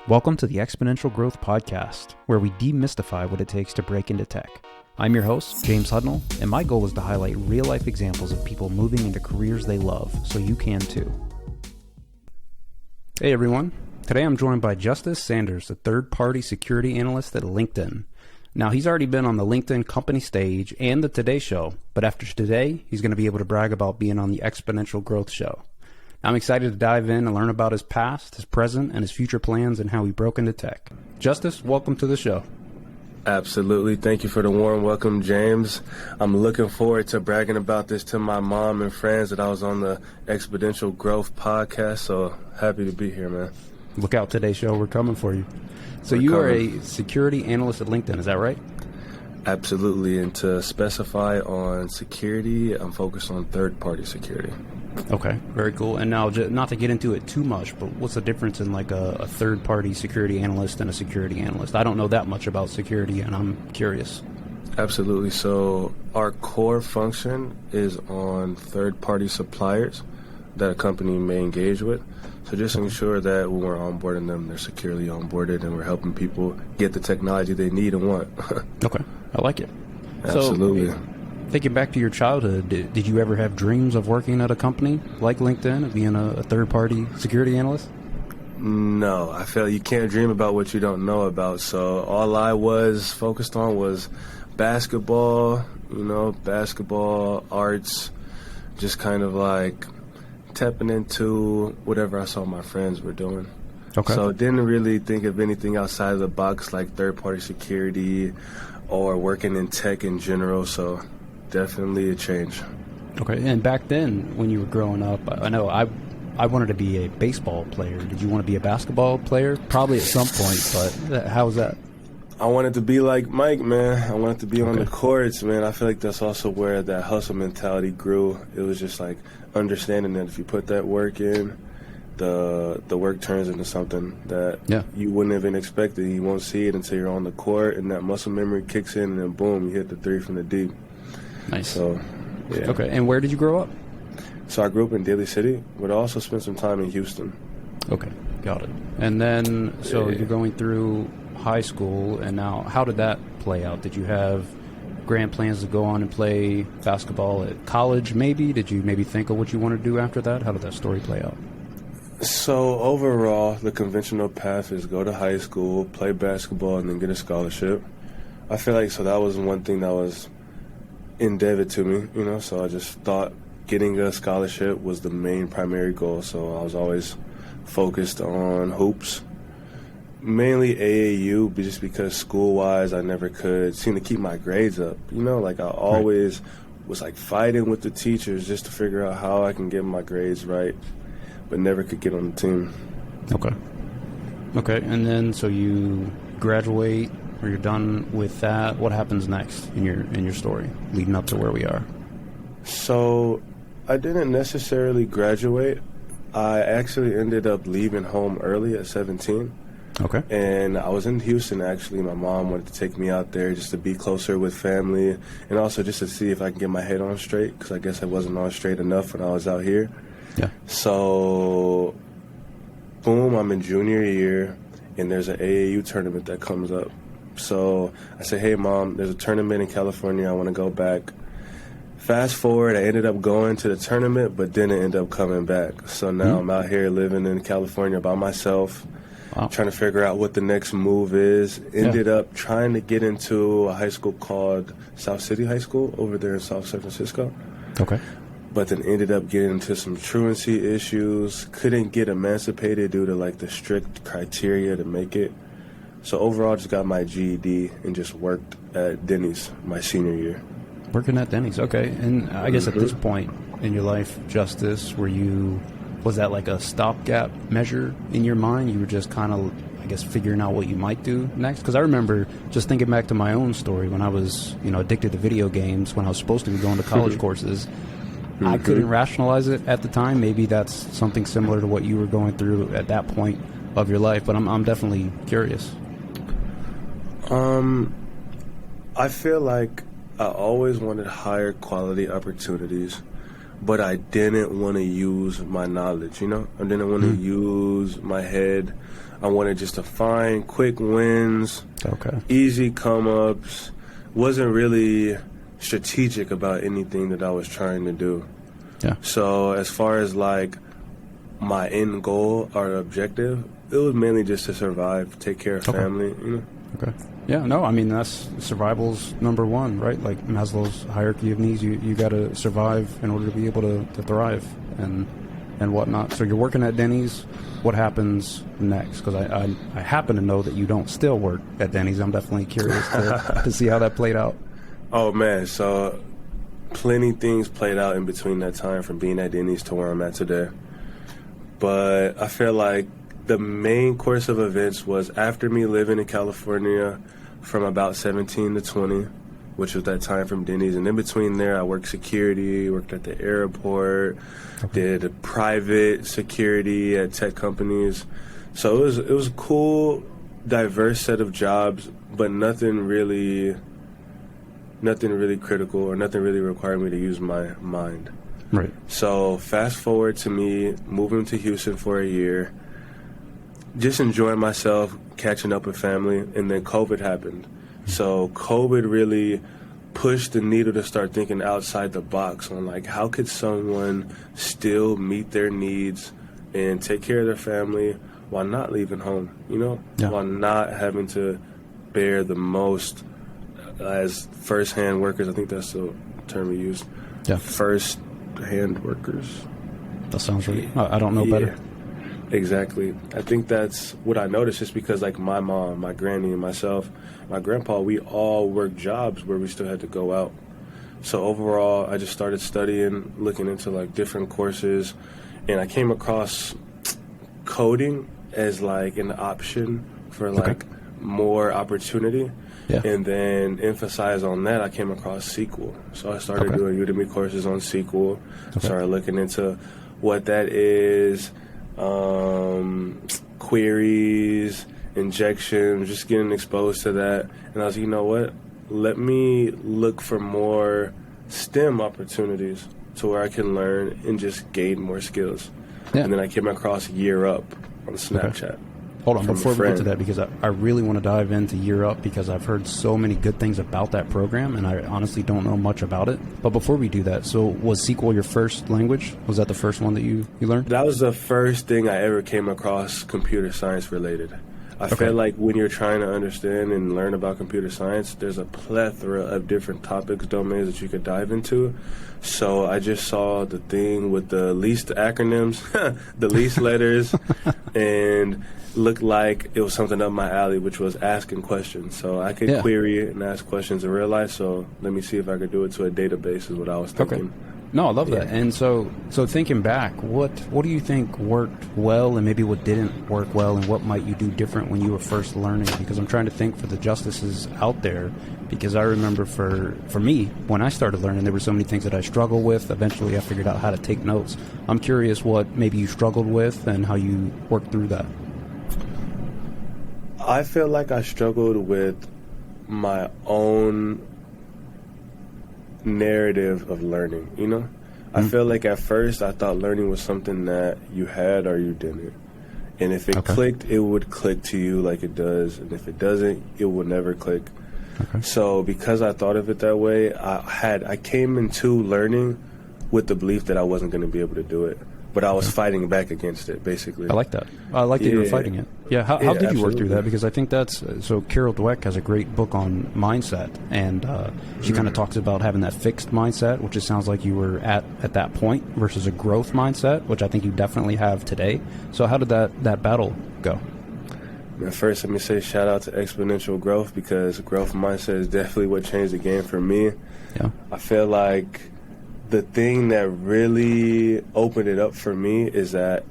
Welcome to the Exponential Growth Podcast, where we demystify what it takes to break into tech. I'm your host, James Hudnall, and my goal is to highlight real-life examples of people moving into careers they love, so you can too. Hey everyone, today I'm joined by Justice Sanders, a third-party security analyst at LinkedIn. Now, he's already been on the LinkedIn company stage and the Today Show, but after today, he's going to be able to brag about being on the Exponential Growth Show. I'm excited to dive in and learn about his past, his present, and his future plans and how he broke into tech. Justice, welcome to the show. Absolutely. Thank you for the warm welcome, James. I'm looking forward to bragging about this to my mom and friends that I was on the Exponential Growth Podcast, so happy to be here, man. Look out, Today's Show. We're coming for you. So you are a security analyst at LinkedIn, is that right? Absolutely. And to specify on security, I'm focused on third-party security. Okay, very cool. And now, not to get into it too much, but what's the difference in like a third-party security analyst and a security analyst? I don't know that much about security, and I'm curious. Absolutely. So our core function is on third-party suppliers that a company may engage with. So just ensure that when we're onboarding them, they're securely onboarded and we're helping people get the technology they need and want. Okay, I like it. Absolutely. So, thinking back to your childhood, did you ever have dreams of working at a company like LinkedIn and being a third-party security analyst? No, I feel you can't dream about what you don't know about. So all I was focused on was basketball, basketball, arts, just kind of like tapping into whatever I saw my friends were doing. Okay. So didn't really think of anything outside of the box like third-party security or working in tech in general. So definitely a change. Okay, and back then when you were growing up, I know I wanted to be a baseball player. Did you want to be a basketball player? Probably at some point, but how was that? I wanted to be like Mike, man. I wanted to be on the courts, man. I feel like that's also where that hustle mentality grew. It was just like understanding that if you put that work in, the work turns into something that you wouldn't have even expected. You won't see it until you're on the court, and that muscle memory kicks in, and then boom, you hit the three from the deep. Nice. So, yeah. Okay, and where did you grow up? So I grew up in Daly City, but I also spent some time in Houston. Okay, got it. And then, so you're going through high school, and now how did that play out? Did you have grand plans to go on and play basketball at college maybe? Did you maybe think of what you want to do after that? How did that story play out? So overall, the conventional path is go to high school, play basketball, and then get a scholarship. I feel like that was one thing that was endeavored to me, so I just thought getting a scholarship was the main primary goal. So I was always focused on hoops, mainly AAU, but just because school-wise I never could seem to keep my grades up. Like I always was like fighting with the teachers just to figure out how I can get my grades right, but never could get on the team. Okay, and then so you graduate, or you're done with that. What happens next in your story leading up to where we are? So I didn't necessarily graduate. I actually ended up leaving home early at 17. Okay. And I was in Houston, actually. My mom wanted to take me out there just to be closer with family and also just to see if I can get my head on straight, because I guess I wasn't on straight enough when I was out here. Yeah. So, boom, I'm in junior year, and there's an AAU tournament that comes up. So I say, hey, Mom, there's a tournament in California. I want to go back. Fast forward, I ended up going to the tournament, but didn't end up coming back. So now I'm out here living in California by myself, trying to figure out what the next move is. Ended up trying to get into a high school called South City High School over there in South San Francisco. Okay. But then ended up getting into some truancy issues. Couldn't get emancipated due to like the strict criteria to make it. So overall, just got my GED and just worked at Denny's my senior year. Working at Denny's, okay. And I guess at this point in your life, Justice, was that like a stopgap measure in your mind? You were just kind of, I guess, figuring out what you might do next? Because I remember just thinking back to my own story when I was, addicted to video games, when I was supposed to be going to college courses. I couldn't rationalize it at the time. Maybe that's something similar to what you were going through at that point of your life, but I'm definitely curious. I feel like I always wanted higher quality opportunities, but I didn't want to use my knowledge, you know? I didn't want to use my head. I wanted just to find quick wins, easy come-ups. Wasn't really strategic about anything that I was trying to do. Yeah. So as far as like my end goal or objective, it was mainly just to survive, take care of family, you know? Okay. Yeah, no, I mean, that's survival's number one, right? Like Maslow's hierarchy of needs, you got to survive in order to be able to thrive and whatnot. So you're working at Denny's. What happens next? Because I happen to know that you don't still work at Denny's. I'm definitely curious to see how that played out. Oh, man, so plenty things played out in between that time from being at Denny's to where I'm at today. But I feel like the main course of events was after me living in California from about 17 to 20, which was that time from Denny's. And in between there, I worked security, worked at the airport, did private security at tech companies. So it was a cool, diverse set of jobs, but nothing really critical or nothing really required me to use my mind. Right. So fast forward to me moving to Houston for a year, just enjoying myself, catching up with family, and then COVID happened. So COVID really pushed the needle to start thinking outside the box on like how could someone still meet their needs and take care of their family while not leaving home, you know, while not having to bear the most as first-hand workers. I think that's the term we use. Yeah. First-hand workers. That sounds right. I don't know better. Exactly. I think that's what I noticed just because like my mom, my granny, and myself, my grandpa, we all worked jobs where we still had to go out. So overall, I just started studying, looking into like different courses, and I came across coding as like an option for like more opportunity. Yeah. And then emphasize on that, I came across SQL. So I started doing Udemy courses on SQL, started looking into what that is, queries, injections, just getting exposed to that. And I was like, you know what? Let me look for more STEM opportunities to where I can learn and just gain more skills. Yeah. And then I came across Year Up on Snapchat. Hold on, before we get to that, because I really want to dive into Year Up because I've heard so many good things about that program, and I honestly don't know much about it. But before we do that, so was SQL your first language? Was that the first one that you learned? That was the first thing I ever came across computer science related. I feel like when you're trying to understand and learn about computer science, there's a plethora of different topics, domains that you could dive into. So I just saw the thing with the least acronyms, the least letters, and looked like it was something up my alley, which was asking questions. So I could query it and ask questions in real life. So let me see if I could do it to a database is what I was thinking. No, I love that. And so thinking back, what do you think worked well and maybe what didn't work well, and what might you do different when you were first learning? Because I'm trying to think for the justices out there, because I remember for me, when I started learning, there were so many things that I struggled with. Eventually I figured out how to take notes. I'm curious what maybe you struggled with and how you worked through that. I feel like I struggled with my own narrative of learning, you know? I feel like at first I thought learning was something that you had or you didn't. And if it clicked, it would click to you like it does. And if it doesn't, it will never click. So because I thought of it that way, I came into learning with the belief that I wasn't going to be able to do it. But I was fighting back against it, basically. I like that. I like that you were fighting it. Yeah, how did you work through that? Because I think that's... So Carol Dweck has a great book on mindset, and she kind of talks about having that fixed mindset, which it sounds like you were at that point, versus a growth mindset, which I think you definitely have today. So how did that battle go? First, let me say shout out to exponential growth, because growth mindset is definitely what changed the game for me. Yeah, I feel like the thing that really opened it up for me is that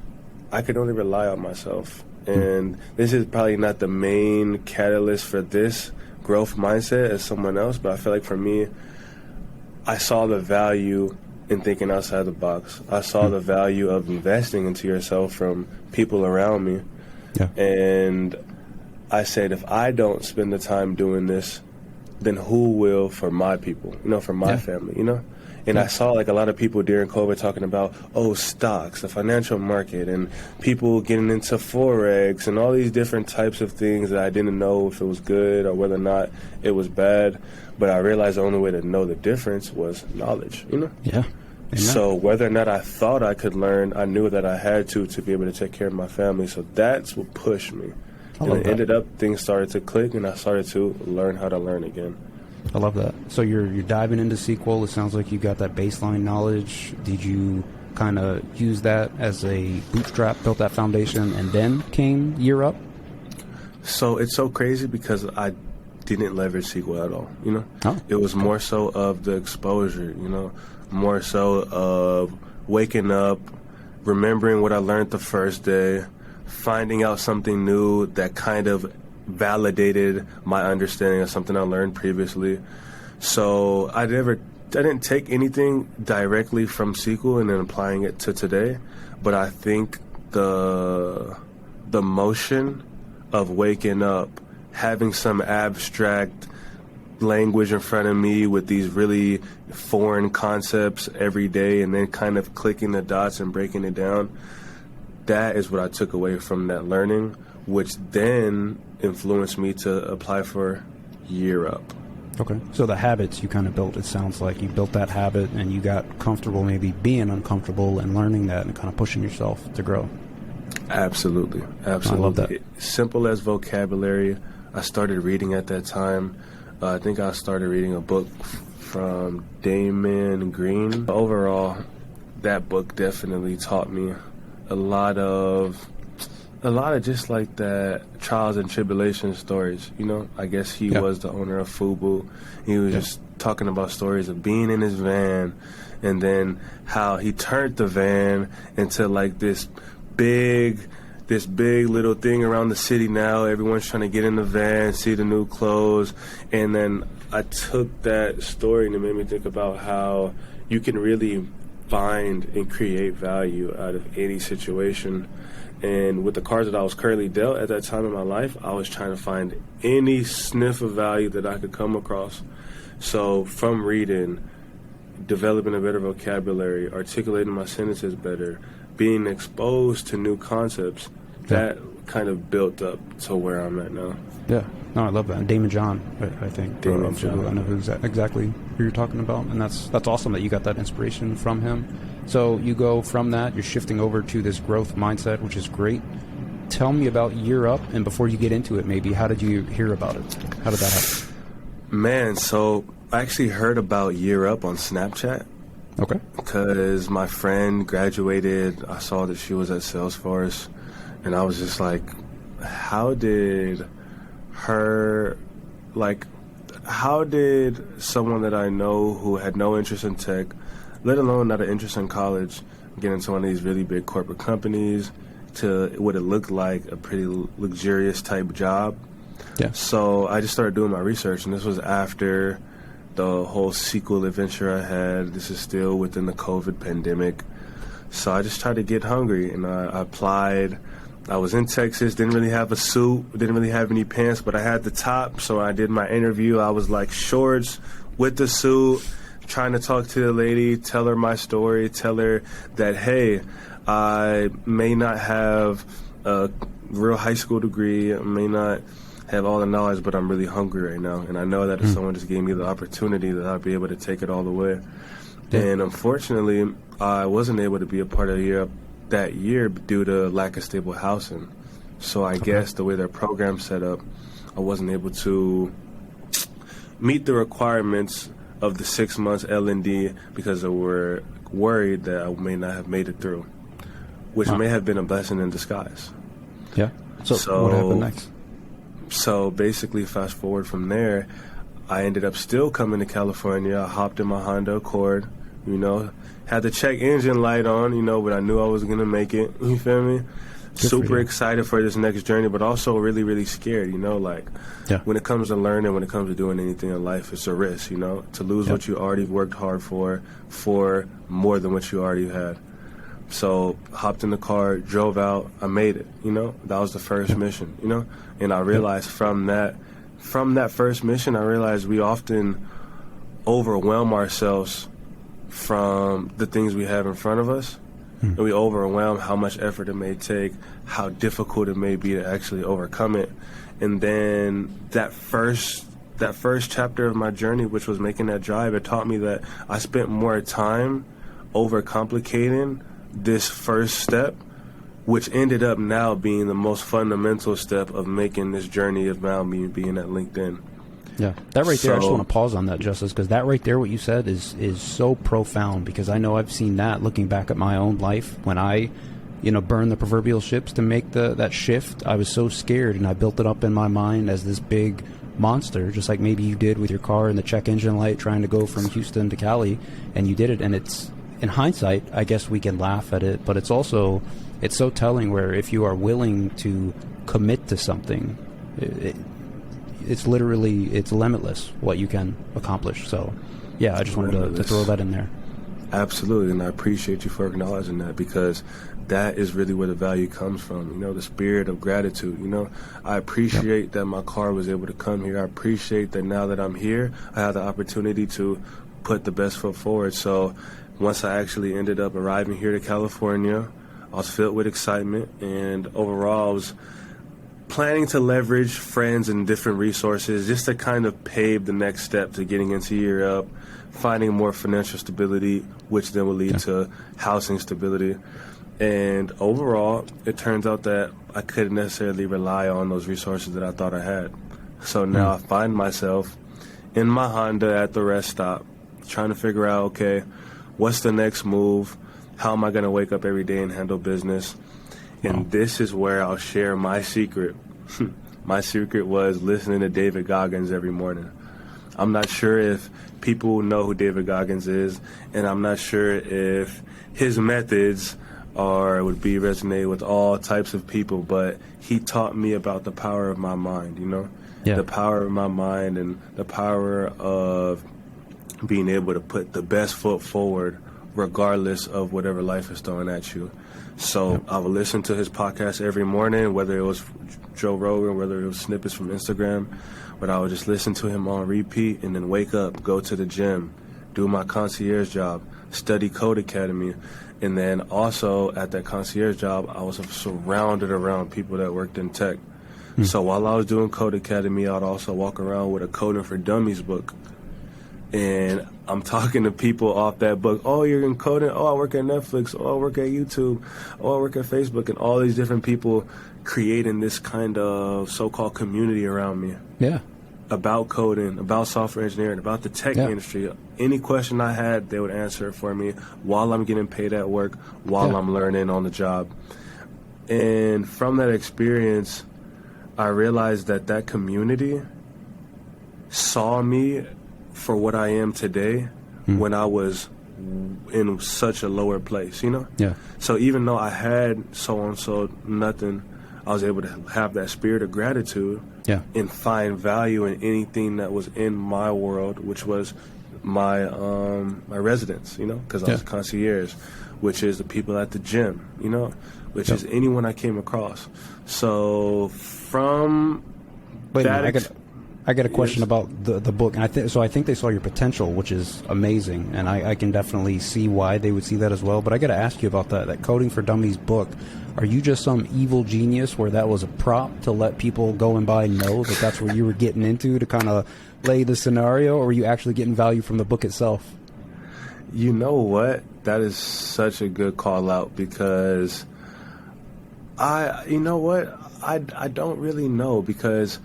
I could only rely on myself. And this is probably not the main catalyst for this growth mindset as someone else, but I feel like for me, I saw the value in thinking outside the box. I saw the value of investing into yourself from people around me. Yeah. And I said, if I don't spend the time doing this, then who will for my people, for my family, And I saw like a lot of people during COVID talking about, stocks, the financial market, and people getting into Forex and all these different types of things that I didn't know if it was good or whether or not it was bad. But I realized the only way to know the difference was knowledge, Yeah. Amen. So whether or not I thought I could learn, I knew that I had to be able to take care of my family. So that's what pushed me. And it ended up, things started to click, and I started to learn how to learn again. I love that. So you're diving into SQL. It sounds like you got that baseline knowledge. Did you kind of use that as a bootstrap, built that foundation, and then came Year Up? So it's so crazy because I didn't leverage SQL at all, Oh, It was more so of the exposure, more so of waking up, remembering what I learned the first day, finding out something new that kind of validated my understanding of something I learned previously. So I didn't take anything directly from SQL and then applying it to today, but I think the motion of waking up, having some abstract language in front of me with these really foreign concepts every day and then kind of clicking the dots and breaking it down, that is what I took away from that learning, which then influenced me to apply for Year Up. Okay. So the habits you kind of built, it sounds like you built that habit and you got comfortable maybe being uncomfortable and learning that and kind of pushing yourself to grow. Absolutely. I love that. Simple as vocabulary. I started reading at that time. I think I started reading a book from Damon Green. Overall, that book definitely taught me a lot of just like that trials and tribulations stories, I guess he was the owner of Fubu. He was just talking about stories of being in his van and then how he turned the van into like this big little thing around the city now. Everyone's trying to get in the van, see the new clothes. And then I took that story and it made me think about how you can really find and create value out of any situation. And with the cards that I was currently dealt at that time in my life, I was trying to find any sniff of value that I could come across. So from reading, developing a better vocabulary, articulating my sentences better, being exposed to new concepts, that kind of built up to where I'm at now. Yeah. No, I love that. And Damon John, I think. Damon John. I know exactly who you're talking about. And that's awesome that you got that inspiration from him. So you go from that, you're shifting over to this growth mindset, which is great. Tell me about Year Up, and before you get into it, maybe, how did you hear about it? How did that happen? Man, so I actually heard about Year Up on Snapchat. Okay. Because my friend graduated, I saw that she was at Salesforce, and I was just like, how did someone that I know who had no interest in tech, let alone not an interest in college, get into one of these really big corporate companies to what it looked like a pretty luxurious type job? Yeah. So I just started doing my research, and this was after the whole SQL adventure I had. This is still within the COVID pandemic. So I just tried to get hungry, and I applied. I was in Texas, didn't really have a suit, didn't really have any pants, but I had the top. So I did my interview. I was like shorts with the suit, trying to talk to the lady, tell her my story, tell her that, hey, I may not have a real high school degree, I may not have all the knowledge, but I'm really hungry right now. And I know that if someone just gave me the opportunity, that I'd be able to take it all the way. Yeah. And unfortunately, I wasn't able to be a part of Year Up that year due to lack of stable housing. So I guess the way their program's set up, I wasn't able to meet the requirements of the 6 months L&D because they were worried that I may not have made it through, which may have been a blessing in disguise. Yeah. So what happened next? So basically, fast forward from there, I ended up still coming to California. I hopped in my Honda Accord, had the check engine light on, but I knew I was going to make it. You feel me? Super excited for this next journey, but also really, really scared, when it comes to learning, when it comes to doing anything in life, it's a risk, to lose what you already worked hard for more than what you already had. So hopped in the car, drove out, I made it, that was the first mission, and I realized from that first mission, I realized we often overwhelm ourselves from the things we have in front of us. And we overwhelm how much effort it may take, how difficult it may be to actually overcome it. And then that first chapter of my journey, which was making that drive, it taught me that I spent more time overcomplicating this first step, which ended up now being the most fundamental step of making this journey of now me being at LinkedIn. Yeah, that right there, I just want to pause on that, Justice, because that right there, what you said, is so profound, because I know I've seen that looking back at my own life. When I, burned the proverbial ships to make that shift, I was so scared, and I built it up in my mind as this big monster, just like maybe you did with your car and the check engine light trying to go from Houston to Cali, and you did it. And it's, in hindsight, I guess we can laugh at it, but it's so telling where if you are willing to commit to something, it's limitless what you can accomplish. So, yeah, I just wanted to throw that in there. Absolutely, and I appreciate you for acknowledging that, because that is really where the value comes from, the spirit of gratitude. I appreciate that my car was able to come here. I appreciate that now that I'm here, I have the opportunity to put the best foot forward. So once I actually ended up arriving here to California, I was filled with excitement, and overall I was planning to leverage friends and different resources just to kind of pave the next step to getting into Europe, finding more financial stability, which then will lead to housing stability. And overall, it turns out that I couldn't necessarily rely on those resources that I thought I had. So now I find myself in my Honda at the rest stop, trying to figure out, okay, what's the next move? How am I going to wake up every day and handle business? And this is where I'll share my secret. My secret was listening to David Goggins every morning. I'm not sure if people know who David Goggins is, and I'm not sure if his methods would be resonate with all types of people, but he taught me about the power of my mind, the power of my mind and the power of being able to put the best foot forward regardless of whatever life is throwing at you. So I would listen to his podcast every morning, whether it was Joe Rogan, whether it was snippets from Instagram, but I would just listen to him on repeat and then wake up, go to the gym, do my concierge job, study Code Academy. And then also at that concierge job, I was surrounded around people that worked in tech. So while I was doing Code Academy, I'd also walk around with a Coding for Dummies book. And I'm talking to people off that book. Oh, you're in coding? Oh, I work at Netflix. Oh, I work at YouTube. Oh, I work at Facebook. And all these different people creating this kind of so-called community around me. Yeah. About coding, about software engineering, about the tech industry. Any question I had, they would answer it for me while I'm getting paid at work, while I'm learning on the job. And from that experience, I realized that community saw me for what I am today when I was in such a lower place, Yeah. So even though I had so-and-so nothing, I was able to have that spirit of gratitude and find value in anything that was in my world, which was my my residence, because I was a concierge, which is the people at the gym, which is anyone I came across. So from I got a question about the book, and I think they saw your potential, which is amazing, and I can definitely see why they would see that as well. But I got to ask you about that Coding for Dummies book. Are you just some evil genius where that was a prop to let people go and buy know that that's what you were getting into to kind of lay the scenario, or were you actually getting value from the book itself? You know what? That is such a good call out, because I don't really know, because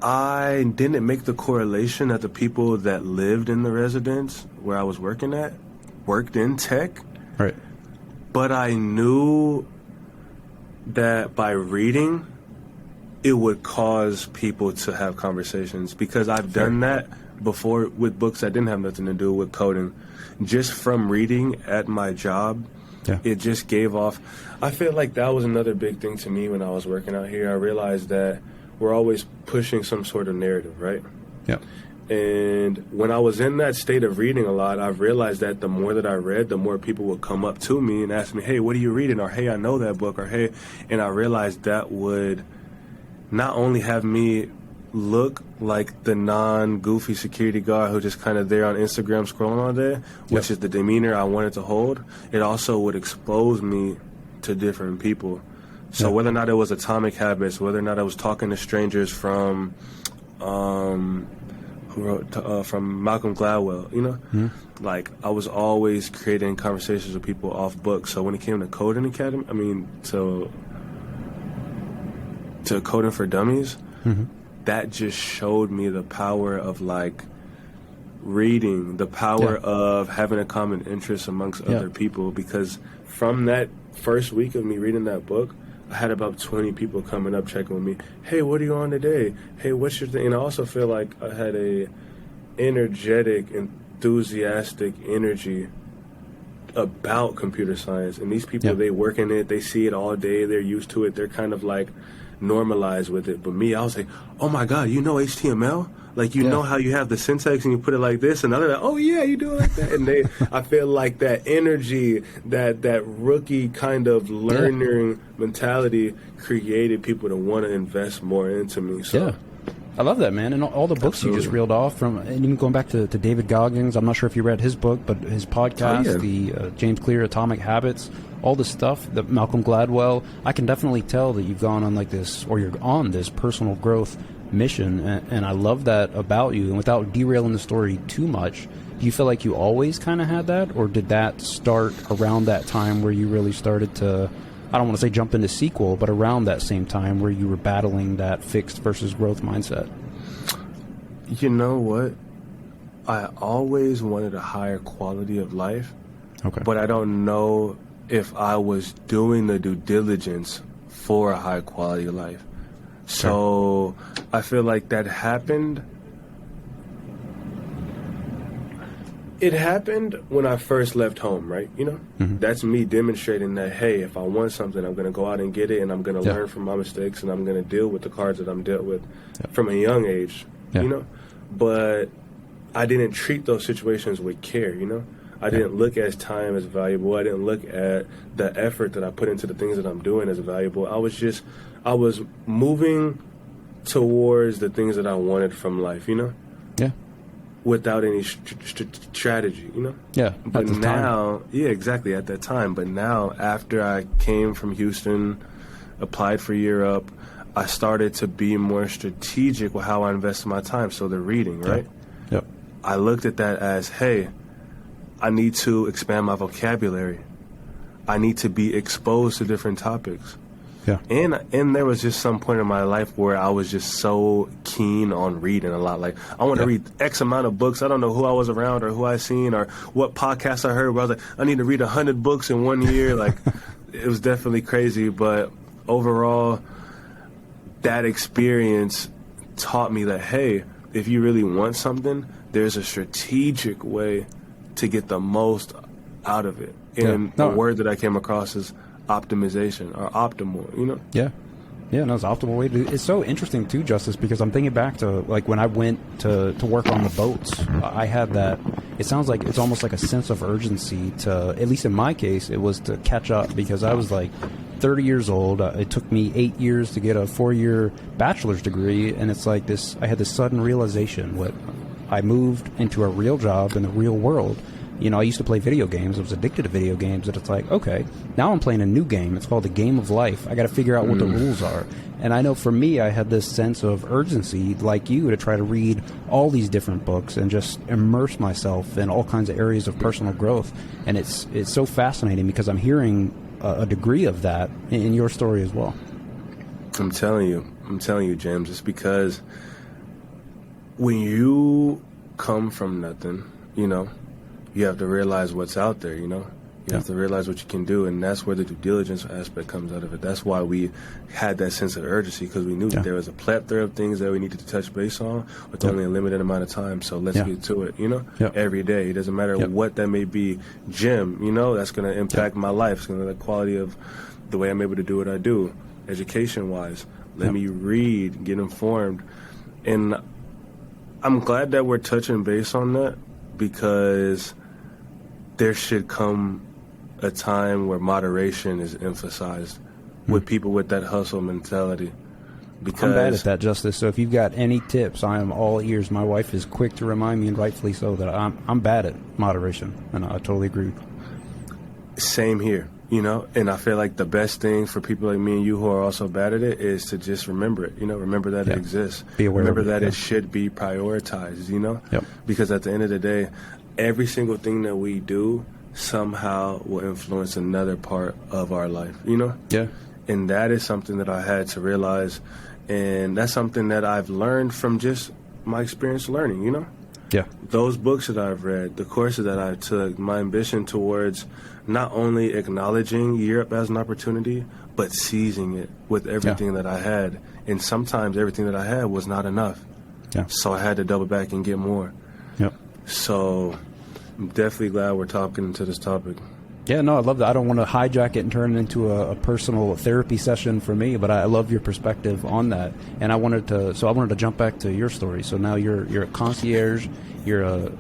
I didn't make the correlation that the people that lived in the residence where I was working at worked in tech. Right. But I knew that by reading, it would cause people to have conversations, because I've done that before with books that didn't have nothing to do with coding. Just from reading at my job, it just gave off. I feel like that was another big thing to me when I was working out here. I realized that we're always pushing some sort of narrative, right? Yeah. And when I was in that state of reading a lot, I've realized that the more that I read, the more people would come up to me and ask me, hey, what are you reading? Or, hey, I know that book. Or, hey, and I realized that would not only have me look like the non-goofy security guard who just kind of there on Instagram scrolling all day, which is the demeanor I wanted to hold. It also would expose me to different people. So whether or not it was Atomic Habits, whether or not I was talking to strangers from from Malcolm Gladwell, you know, like I was always creating conversations with people off book. So when it came to Coding Academy, I mean, to Coding for Dummies, that just showed me the power of like reading, the power of having a common interest amongst other people. Because from that first week of me reading that book, I had about 20 people coming up checking with me. Hey, what are you on today? Hey, what's your thing? And I also feel like I had a energetic, enthusiastic energy about computer science. And these people, they work in it, they see it all day, they're used to it, they're kind of like normalized with it. But me, I was like, oh my God, you know HTML? Like, you know how you have the syntax and you put it like this, and they're like, oh yeah, you do it like that. And I feel like that energy, that rookie kind of learning mentality created people to want to invest more into me. So. I love that, man. And all the books you just reeled off from, and even going back to David Goggins, I'm not sure if you read his book, but his podcast, the James Clear Atomic Habits, all the stuff, the Malcolm Gladwell, I can definitely tell that you've gone on like this, or you're on this personal growth mission, and I love that about you. And without derailing the story too much, do you feel like you always kind of had that, or did that start around that time where you really started to, I don't want to say jump into sequel, but around that same time where you were battling that fixed versus growth mindset? You know what? I always wanted a higher quality of life, but I don't know if I was doing the due diligence for a high quality of life. So I feel like that happened. It happened when I first left home, right? You know, that's me demonstrating that, hey, if I want something, I'm going to go out and get it, and I'm going to learn from my mistakes, and I'm going to deal with the cards that I'm dealt with from a young age, you know? But I didn't treat those situations with care, you know? I didn't look at time as valuable. I didn't look at the effort that I put into the things that I'm doing as valuable. I was moving towards the things that I wanted from life, you know? Yeah. Without any strategy, you know? Yeah. But now, exactly, at that time. But now, after I came from Houston, applied for Europe, I started to be more strategic with how I invested my time. So the reading, right? Yep. I looked at that as, hey, I need to expand my vocabulary. I need to be exposed to different topics. Yeah. And there was just some point in my life where I was just so keen on reading a lot. Like, I want to read X amount of books. I don't know who I was around or who I seen or what podcasts I heard, but I was like, I need to read 100 books in 1 year. Like, it was definitely crazy. But overall, that experience taught me that, hey, if you really want something, there's a strategic way to get the most out of it. And the word that I came across is optimization or optimal, you know? Yeah. Yeah, no, it's an optimal way to do it. It's so interesting too, Justice, because I'm thinking back to like when I went to work on the boats, I had that, it sounds like it's almost like a sense of urgency to, at least in my case, it was to catch up because I was like 30 years old. It took me 8 years to get a 4-year bachelor's degree, and it's like this, I had this sudden realization what I moved into a real job in the real world. You know, I used to play video games. I was addicted to video games. And it's like, okay, now I'm playing a new game. It's called the game of life. I got to figure out what the rules are. And I know for me, I had this sense of urgency, like you, to try to read all these different books and just immerse myself in all kinds of areas of personal growth. And it's so fascinating because I'm hearing a degree of that in your story as well. I'm telling you, James, it's because when you come from nothing, you know, you have to realize what's out there, you know? You have to realize what you can do, and that's where the due diligence aspect comes out of it. That's why we had that sense of urgency, because we knew that there was a plethora of things that we needed to touch base on with only a limited amount of time, so let's get to it, you know? Every day. It doesn't matter what that may be. Gym, you know, that's going to impact my life. It's going to the quality of the way I'm able to do what I do, education-wise. Let me read, get informed. And I'm glad that we're touching base on that, because there should come a time where moderation is emphasized with people with that hustle mentality. Because I'm bad at that, Justice. So if you've got any tips, I am all ears. My wife is quick to remind me, and rightfully so, that I'm bad at moderation, and I totally agree. Same here, and I feel like the best thing for people like me and you who are also bad at it is to just remember it, remember that it exists. Be aware remember of it, that it should be prioritized, Yep. Because at the end of the day, every single thing that we do somehow will influence another part of our life, Yeah. And that is something that I had to realize, and that's something that I've learned from just my experience learning, Yeah. Those books that I've read, the courses that I took, my ambition towards not only acknowledging Europe as an opportunity, but seizing it with everything that I had. And sometimes everything that I had was not enough. Yeah. So I had to double back and get more. Yep. So I'm definitely glad we're talking to this topic. Yeah, no, I love that. I don't want to hijack it and turn it into a personal therapy session for me, but I love your perspective on that. And I wanted to jump back to your story. So now you're a concierge.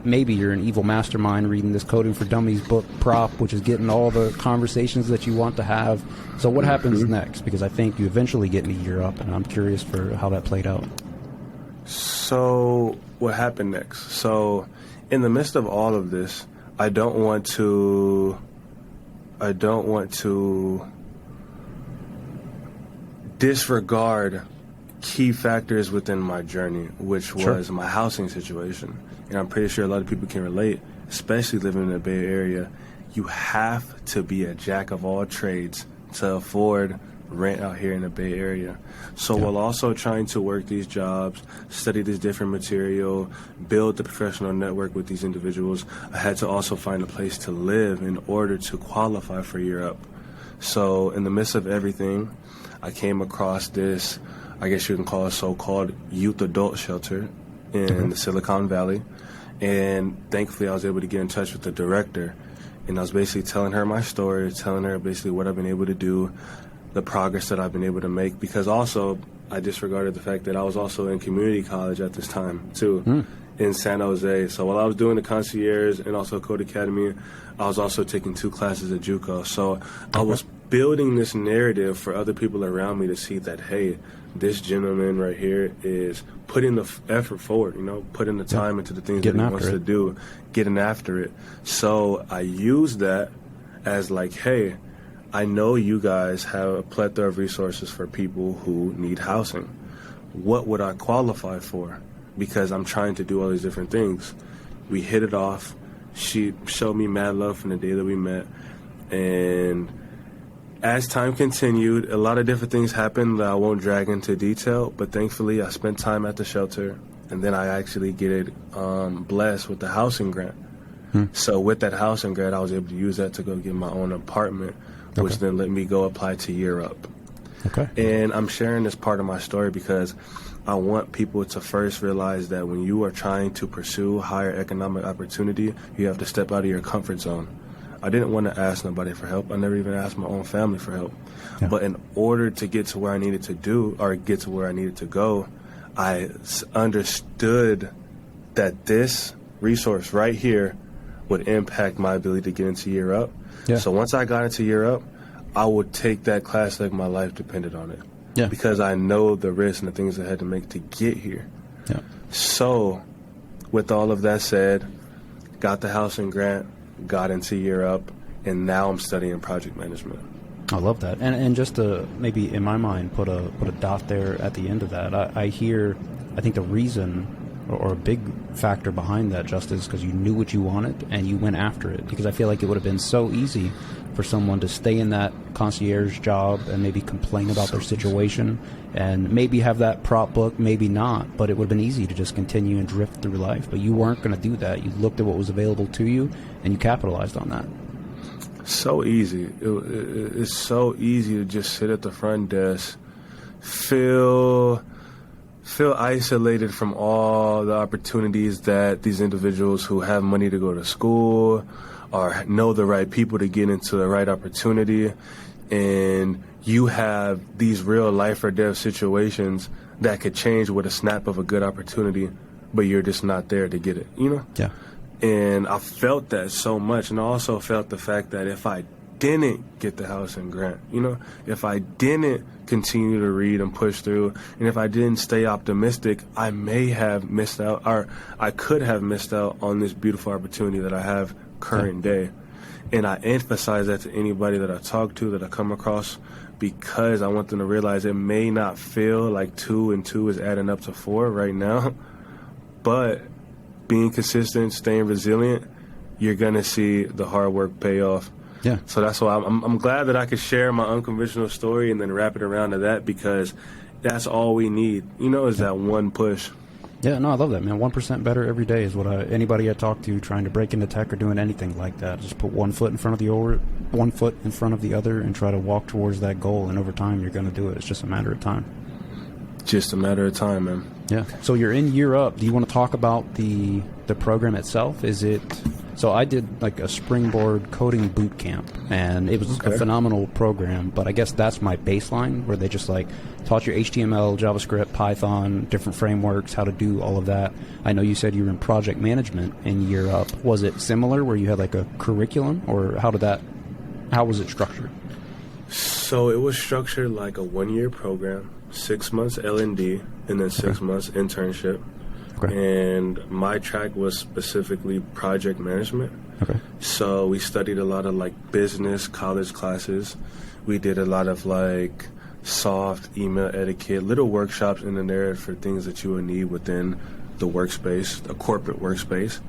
Maybe you're an evil mastermind reading this Coding for Dummies book prop, which is getting all the conversations that you want to have. So what happens next? Because I think you eventually get into Europe, and I'm curious for how that played out. So what happened next? So in the midst of all of this, I don't want to disregard key factors within my journey, which was my housing situation. And I'm pretty sure a lot of people can relate, especially living in the Bay Area. You have to be a jack of all trades to afford rent out here in the Bay Area. So while also trying to work these jobs, study this different material, build the professional network with these individuals, I had to also find a place to live in order to qualify for Europe. So in the midst of everything, I came across this, I guess you can call it so-called youth adult shelter in the Silicon Valley. And thankfully I was able to get in touch with the director. And I was basically telling her my story, telling her basically what I've been able to do, the progress that I've been able to make, because also I disregarded the fact that I was also in community college at this time too, in San Jose. So while I was doing the concierge and also Code Academy, I was also taking 2 classes at JUCO. So I was building this narrative for other people around me to see that, hey, this gentleman right here is putting the effort forward, putting the time into the things that he wants to do, getting after it. So I used that as like, hey, I know you guys have a plethora of resources for people who need housing. What would I qualify for? Because I'm trying to do all these different things. We hit it off. She showed me mad love from the day that we met. And as time continued, a lot of different things happened that I won't drag into detail, but thankfully I spent time at the shelter, and then I actually get blessed with the housing grant. So with that housing grant, I was able to use that to go get my own apartment, which then let me go apply to Europe. Okay. And I'm sharing this part of my story because I want people to first realize that when you are trying to pursue higher economic opportunity, you have to step out of your comfort zone. I didn't want to ask nobody for help. I never even asked my own family for help. Yeah. But in order to get to where I needed to do, or get to where I needed to go, I understood that this resource right here would impact my ability to get into Europe. Yeah. So once I got into Europe, I would take that class like my life depended on it. Yeah. Because I know the risks and the things I had to make to get here. Yeah. So with all of that said, got the housing grant, got into Europe, and now I'm studying project management. I love that. And just to maybe in my mind put a dot there at the end of that, I think the reason or a big factor behind that, Justice, because you knew what you wanted and you went after it. Because I feel like it would have been so easy for someone to stay in that concierge job and maybe complain about their situation and maybe have that prop book, maybe not, but it would have been easy to just continue and drift through life. But you weren't going to do that. You looked at what was available to you and you capitalized on that. So easy. It's so easy to just sit at the front desk, feel isolated from all the opportunities that these individuals who have money to go to school or know the right people to get into the right opportunity, and you have these real life or death situations that could change with a snap of a good opportunity, but you're just not there to get it, Yeah. And I felt that so much, and I also felt the fact that if I didn't get the housing grant, if I didn't continue to read and push through, and if I didn't stay optimistic, I may have missed out, or I could have missed out on this beautiful opportunity that I have current day. And I emphasize that to anybody that I talk to, that I come across, because I want them to realize it may not feel like 2 and 2 is adding up to 4 right now, but being consistent, staying resilient, you're going to see the hard work pay off. Yeah. So that's why I'm glad that I could share my unconventional story and then wrap it around to that, because that's all we need, is that one push. Yeah, no, I love that, man. 1% better every day is what anybody I talk to trying to break into tech or doing anything like that. Just put one foot in front of the other and try to walk towards that goal. And over time, you're going to do it. It's just a matter of time. Just a matter of time, man. Yeah. So you're in year up. Do you want to talk about the program itself? So I did like a Springboard coding boot camp, and it was a phenomenal program, but I guess that's my baseline, where they just like taught you HTML, JavaScript, Python, different frameworks, how to do all of that. I know you said you were in project management in year up. Was it similar where you had like a curriculum, or how was it structured? So it was structured like a 1-year program, 6 months L&D, and then 6 months internship. Okay. And my track was specifically project management. Okay. So we studied a lot of like business college classes. We did a lot of like soft email etiquette, little workshops in there for things that you would need within the workspace, the corporate workspace.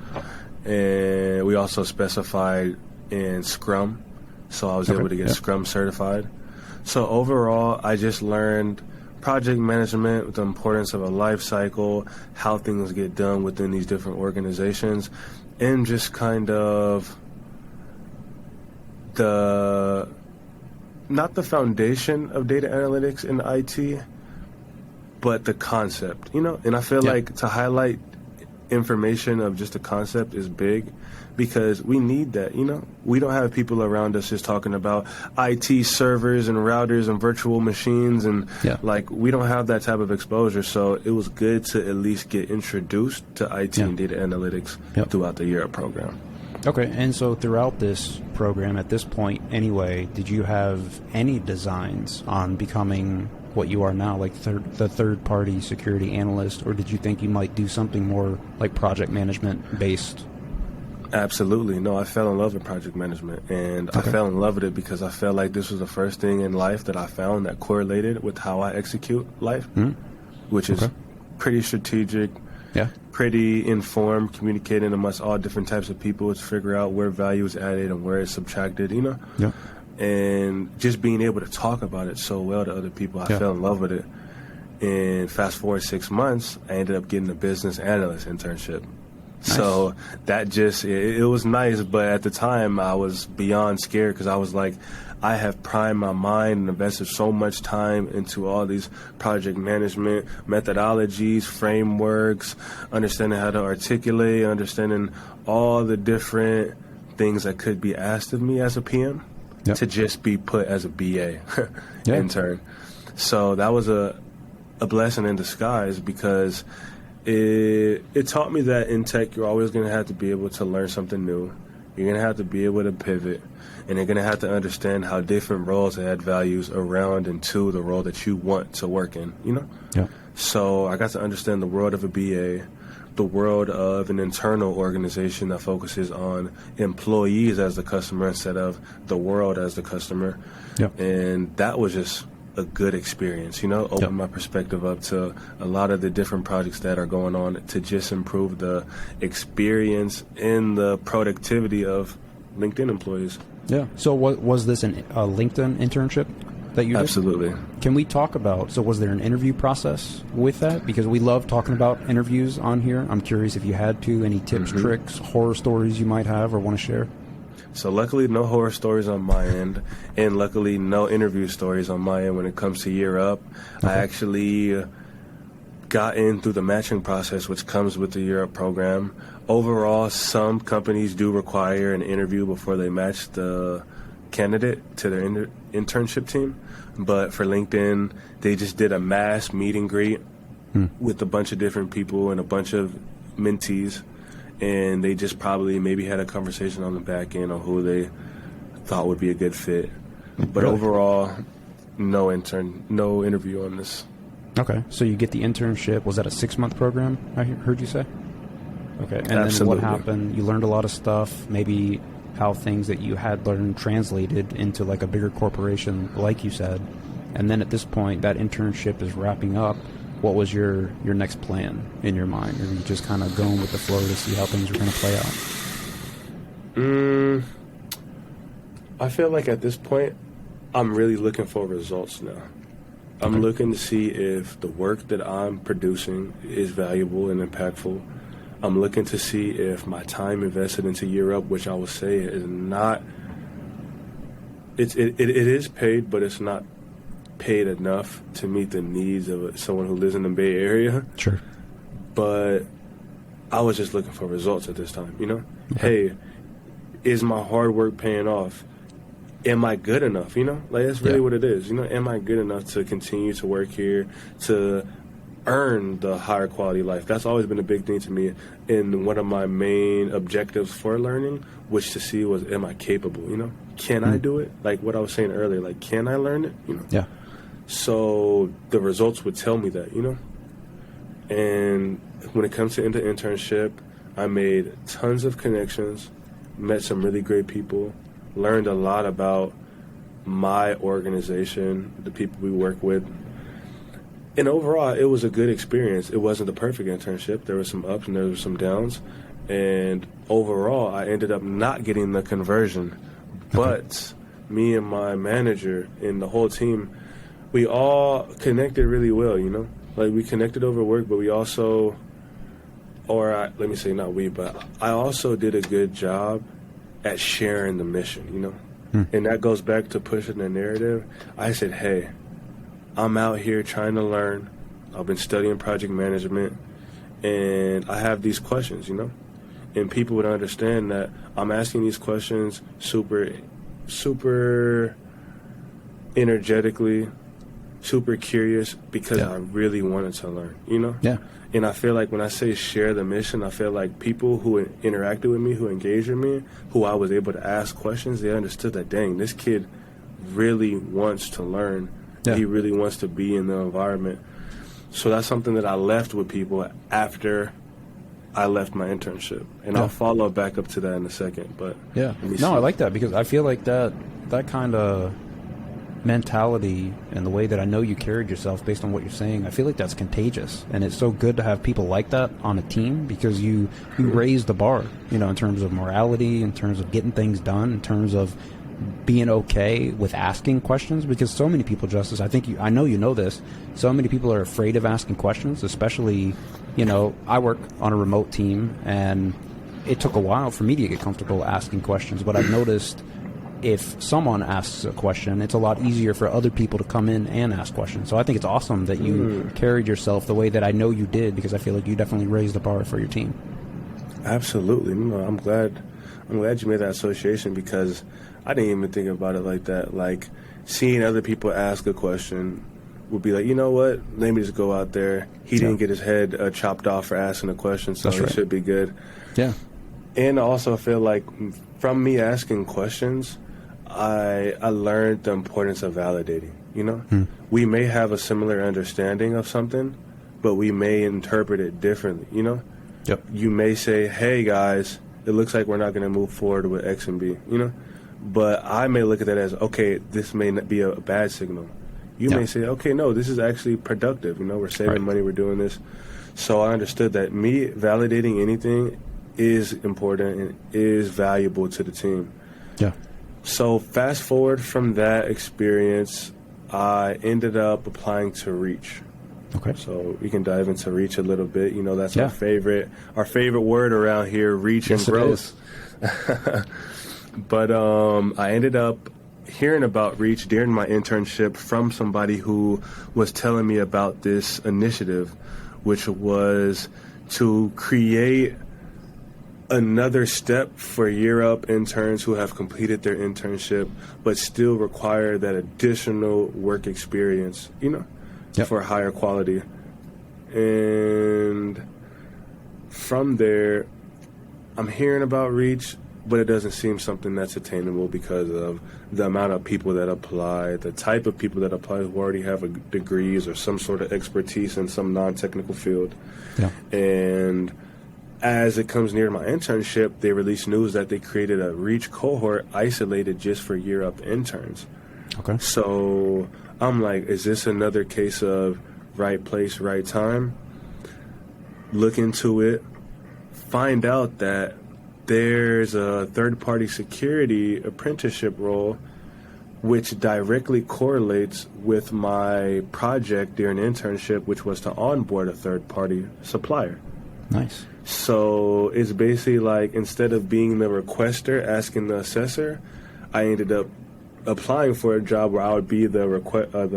And we also specified in Scrum. So I was able to get Scrum certified. So overall, I just learned project management, the importance of a life cycle, how things get done within these different organizations, and just kind of not the foundation of data analytics in IT, but the concept, and I feel like to highlight information of just the concept is big, because we need that, We don't have people around us just talking about IT servers and routers and virtual machines, and we don't have that type of exposure. So it was good to at least get introduced to IT and data analytics throughout the Europe program. Okay, and so throughout this program, at this point anyway, did you have any designs on becoming what you are now, like the third-party security analyst, or did you think you might do something more like project management based? Absolutely. No, I fell in love with project management, and I fell in love with it because I felt like this was the first thing in life that I found that correlated with how I execute life, which is pretty strategic, pretty informed, communicating amongst all different types of people to figure out where value is added and where it's subtracted, and just being able to talk about it so well to other people. I fell in love with it. And fast forward 6 months, I ended up getting a business analyst internship. Nice. So that it was nice, but at the time I was beyond scared, because I was like, I have primed my mind and invested so much time into all these project management methodologies, frameworks, understanding how to articulate, understanding all the different things that could be asked of me as a PM to just be put as a BA intern. So that was a blessing in disguise, because it taught me that in tech, you're always going to have to be able to learn something new. You're going to have to be able to pivot, and you're going to have to understand how different roles add values around and to the role that you want to work in, So I got to understand the world of a BA, the world of an internal organization that focuses on employees as the customer instead of the world as the customer. And that was just a good experience, open my perspective up to a lot of the different projects that are going on to just improve the experience and the productivity of LinkedIn employees. Yeah. So was this a LinkedIn internship that you did? Absolutely. Can we talk about, so was there an interview process with that? Because we love talking about interviews on here. I'm curious if you had to, any tips, tricks, horror stories you might have or want to share? So luckily, no horror stories on my end, and luckily, no interview stories on my end when it comes to Year Up. I actually got in through the matching process, which comes with the Year Up program. Overall, some companies do require an interview before they match the candidate to their internship team, but for LinkedIn, they just did a mass meet and greet with a bunch of different people and a bunch of mentees. And they just probably maybe had a conversation on the back end on who they thought would be a good fit. But Really? overall, no interview on this. Okay, so you get the internship. Was that a 6-month program, I heard you say? Okay, and Absolutely. then what happened? You learned a lot of stuff, maybe how things that you had learned translated into like a bigger corporation, like you said. And then at this point, that internship is wrapping up. What was your next plan in your mind? Or were you just kind of going with the flow to see how things were going to play out? I feel like at this point, I'm really looking for results now. I'm looking to see if the work that I'm producing is valuable and impactful. I'm looking to see if my time invested into Europe, which I would say is not, it is paid, but it's not paid enough to meet the needs of someone who lives in the Bay Area. Sure. But I was just looking for results at this time, you know? Okay. Hey, is my hard work paying off? Am I good enough, you know? Like, that's really what it is, you know? Am I good enough to continue to work here, to earn the higher quality life? That's always been a big thing to me. And one of my main objectives for learning, which to see was, am I capable, you know? Can I do it? Like what I was saying earlier, like, can I learn it, you know? Yeah. So the results would tell me that, you know? And when it comes to the internship, I made tons of connections, met some really great people, learned a lot about my organization, the people we work with. And overall, it was a good experience. It wasn't the perfect internship. There were some ups and there were some downs. And overall, I ended up not getting the conversion. But me and my manager and the whole team, we all connected really well, you know? Like, we connected over work, but we also, let me say not we, but I also did a good job at sharing the mission, you know? And that goes back to pushing the narrative. I said, hey, I'm out here trying to learn. I've been studying project management, and I have these questions, you know? And people would understand that I'm asking these questions super energetically, super curious, because I really wanted to learn, you know? Yeah. And I feel like when I say share the mission, I feel like people who interacted with me, who engaged with me, who I was able to ask questions, they understood that, dang, this kid really wants to learn. Yeah. He really wants to be in the environment. So that's something that I left with people after I left my internship. And I'll follow back up to that in a second. But no, I like that, because I feel like that kind of mentality and the way that I know you carried yourself based on what you're saying, I feel like that's contagious. And it's so good to have people like that on a team, because you raise the bar, you know, in terms of morality, in terms of getting things done, in terms of being okay with asking questions. Because so many people, Justice, I know you know this, so many people are afraid of asking questions, especially, you know, I work on a remote team, and it took a while for me to get comfortable asking questions, but I've noticed if someone asks a question, it's a lot easier for other people to come in and ask questions. So I think it's awesome that you carried yourself the way that I know you did, because I feel like you definitely raised the bar for your team. Absolutely. No, I'm glad you made that association, because I didn't even think about it like that. Like, seeing other people ask a question would be like, you know what, let me just go out there. He didn't get his head chopped off for asking a question, so he should be good. Yeah. And I also feel like from me asking questions, I learned the importance of validating, you know? We may have a similar understanding of something, but we may interpret it differently, you know? Yep. You may say, hey, guys, it looks like we're not going to move forward with X and B, you know? But I may look at that as, okay, this may not be a bad signal. You may say, okay, no, this is actually productive, you know? We're saving money, we're doing this. So I understood that me validating anything is important and is valuable to the team. Yeah. So fast forward from that experience, I ended up applying to Reach. Okay. So we can dive into Reach a little bit. You know, that's our favorite word around here, Reach and growth. But I ended up hearing about Reach during my internship from somebody who was telling me about this initiative, which was to create another step for Europe interns who have completed their internship but still require that additional work experience, you know, for higher quality. And from there, I'm hearing about Reach, but it doesn't seem something that's attainable because of the amount of people that apply, the type of people that apply who already have degrees or some sort of expertise in some non-technical field. Yeah. And as it comes near my internship, they release news that they created a REACH cohort isolated just for year-up interns. Okay. So I'm like, is this another case of right place, right time? Look into it. Find out that there's a third-party security apprenticeship role which directly correlates with my project during internship, which was to onboard a third-party supplier. Nice. So it's basically like, instead of being the requester asking the assessor, I ended up applying for a job where I would be the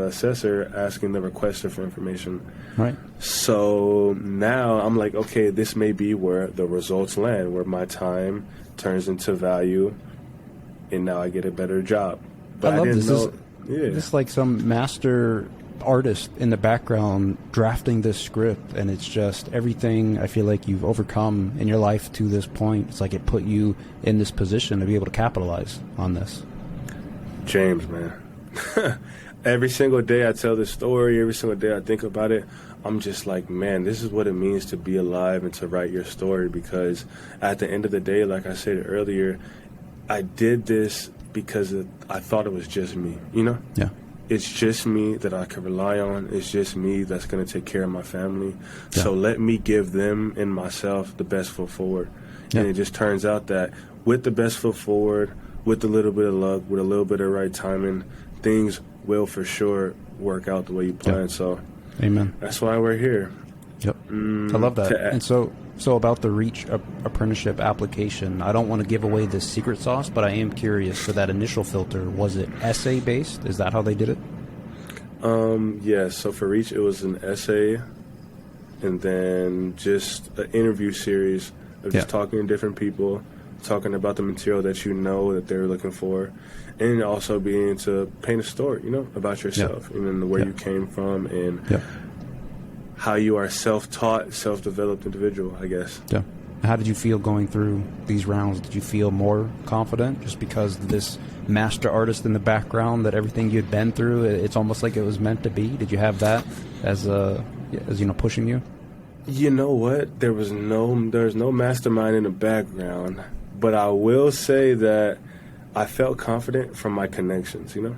assessor asking the requester for information. Right. So now I'm like, okay, this may be where the results land, where my time turns into value, and now I get a better job. But I love this. Know, This is like some master artist in the background drafting this script, and it's just everything I feel like you've overcome in your life to this point. It's like it put you in this position to be able to capitalize on this. James, man. Every single day I tell this story, every single day I think about it, I'm just like, man, this is what it means to be alive and to write your story, because at the end of the day, like I said earlier, I did this because I thought it was just me, you know? Yeah. It's just me that I can rely on. It's just me that's going to take care of my family. Yeah. So let me give them and myself the best foot forward. Yeah. And it just turns out that with the best foot forward, with a little bit of luck, with a little bit of right timing, things will for sure work out the way you plan. Yep. So, amen. That's why we're here. Yep. I love that. And so about the REACH apprenticeship application, I don't want to give away the secret sauce, but I am curious. For that initial filter, was it essay based? Is that how they did it? Yes. So for REACH, it was an essay, and then just an interview series of just talking to different people, talking about the material that you know that they're looking for, and also being to paint a story, you know, about yourself, and where you came from, and how you are self-taught, self-developed individual, I guess. Yeah. How did you feel going through these rounds? Did you feel more confident just because of this master artist in the background, that everything you'd been through, it's almost like it was meant to be? Did you have that as pushing you? You know what? There's no mastermind in the background, but I will say that I felt confident from my connections, you know?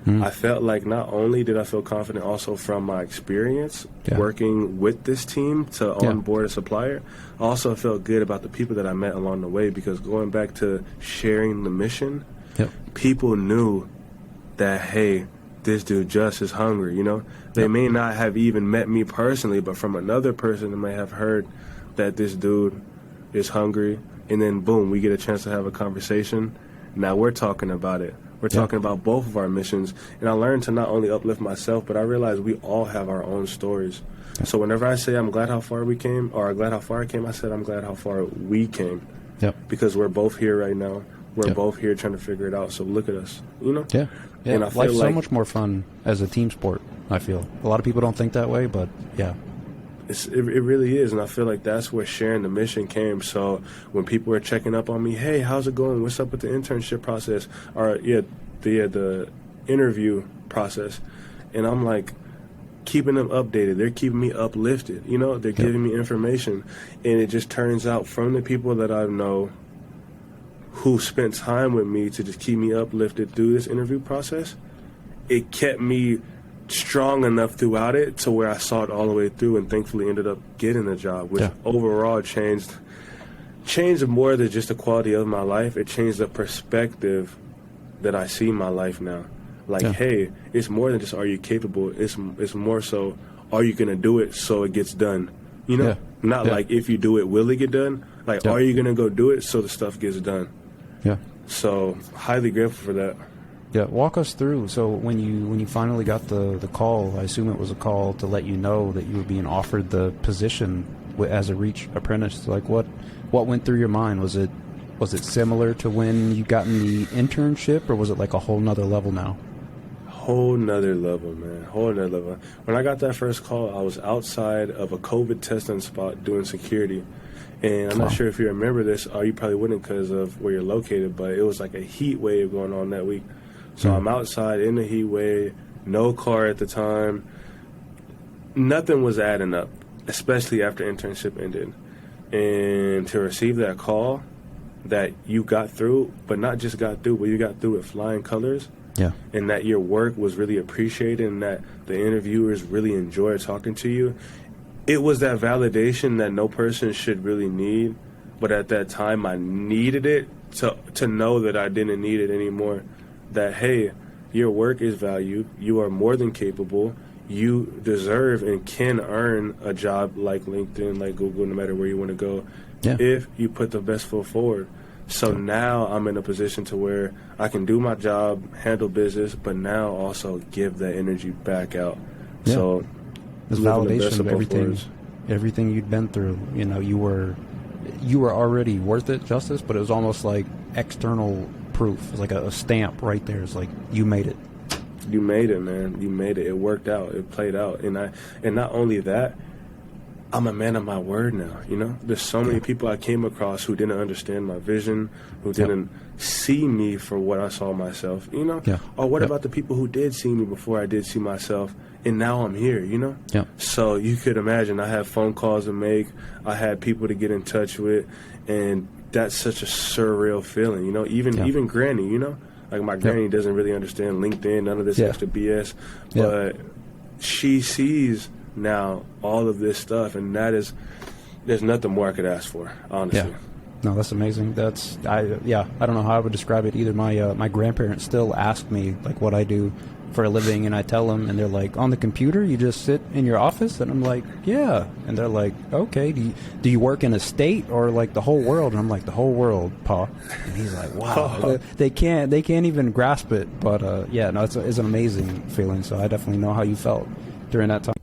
I felt like not only did I feel confident also from my experience working with this team to onboard a supplier, I also felt good about the people that I met along the way, because going back to sharing the mission, people knew that, hey, this dude just is hungry, you know? They may not have even met me personally, but from another person they may have heard that this dude is hungry, and then boom, we get a chance to have a conversation. Now we're talking about it. We're talking about both of our missions. And I learned to not only uplift myself, but I realized we all have our own stories. So whenever I say I'm glad how far we came, or I'm glad how far I came, I said I'm glad how far we came. Because we're both here right now. We're both here trying to figure it out. So look at us, you know? Yeah. And I feel life's like so much more fun as a team sport, I feel. A lot of people don't think that way, but yeah. It really is, and I feel like that's where sharing the mission came. So when people were checking up on me, hey, how's it going? What's up with the internship process? Or the interview process, and I'm like keeping them updated. They're keeping me uplifted. You know, they're giving me information, and it just turns out from the people that I know who spent time with me to just keep me uplifted through this interview process, it kept me strong enough throughout it to where I saw it all the way through, and thankfully ended up getting the job, which overall changed more than just the quality of my life. It changed the perspective that I see my life now. Like, hey, it's more than just are you capable. It's more so, are you going to do it so it gets done? You know, not like if you do it, will it get done? Like, are you going to go do it so the stuff gets done? Yeah. So highly grateful for that. Yeah, walk us through. So when you finally got the call, I assume it was a call to let you know that you were being offered the position as a REACH apprentice. Like, what went through your mind? Was it similar to when you got in the internship, or was it like a whole nother level now? whole nother level, man. Whole nother level. When I got that first call, I was outside of a COVID testing spot doing security. And I'm not sure if you remember this, or you probably wouldn't because of where you're located, but it was like a heat wave going on that week. So I'm outside in the heat wave, no car at the time. Nothing was adding up, especially after internship ended. And to receive that call that you got through, but not just got through, but you got through with flying colors, and that your work was really appreciated and that the interviewers really enjoyed talking to you, it was that validation that no person should really need, but at that time I needed it to know that I didn't need it anymore. That, hey, your work is valued, you are more than capable, you deserve and can earn a job like LinkedIn, like Google, no matter where you want to go, if you put the best foot forward. So now I'm in a position to where I can do my job, handle business, but now also give that energy back out. Yeah. So it's validation of everything you'd been through. You know, you were already worth it, Justice, but it was almost like external proof. It's like a stamp right there. It's like you made it. You made it, man. You made it. It worked out. It played out. And not only that, I'm a man of my word now, you know? There's so many people I came across who didn't understand my vision, who didn't see me for what I saw myself, you know? Or what about the people who did see me before I did see myself, and now I'm here, you know? So you could imagine I had phone calls to make, I had people to get in touch with, and that's such a surreal feeling, you know? Even Granny, you know? Like my granny doesn't really understand LinkedIn, none of this extra BS, but she sees now all of this stuff, and there's nothing more I could ask for, honestly. No, that's amazing. I don't know how I would describe it either. My grandparents still ask me like what I do for a living, and I tell them, and they're like, on the computer, you just sit in your office? And I'm like, yeah. And they're like, okay, do you work in a state or like the whole world? And I'm like, the whole world, Pa. And he's like, wow. They can't even grasp it. But it's an amazing feeling. So I definitely know how you felt during that time.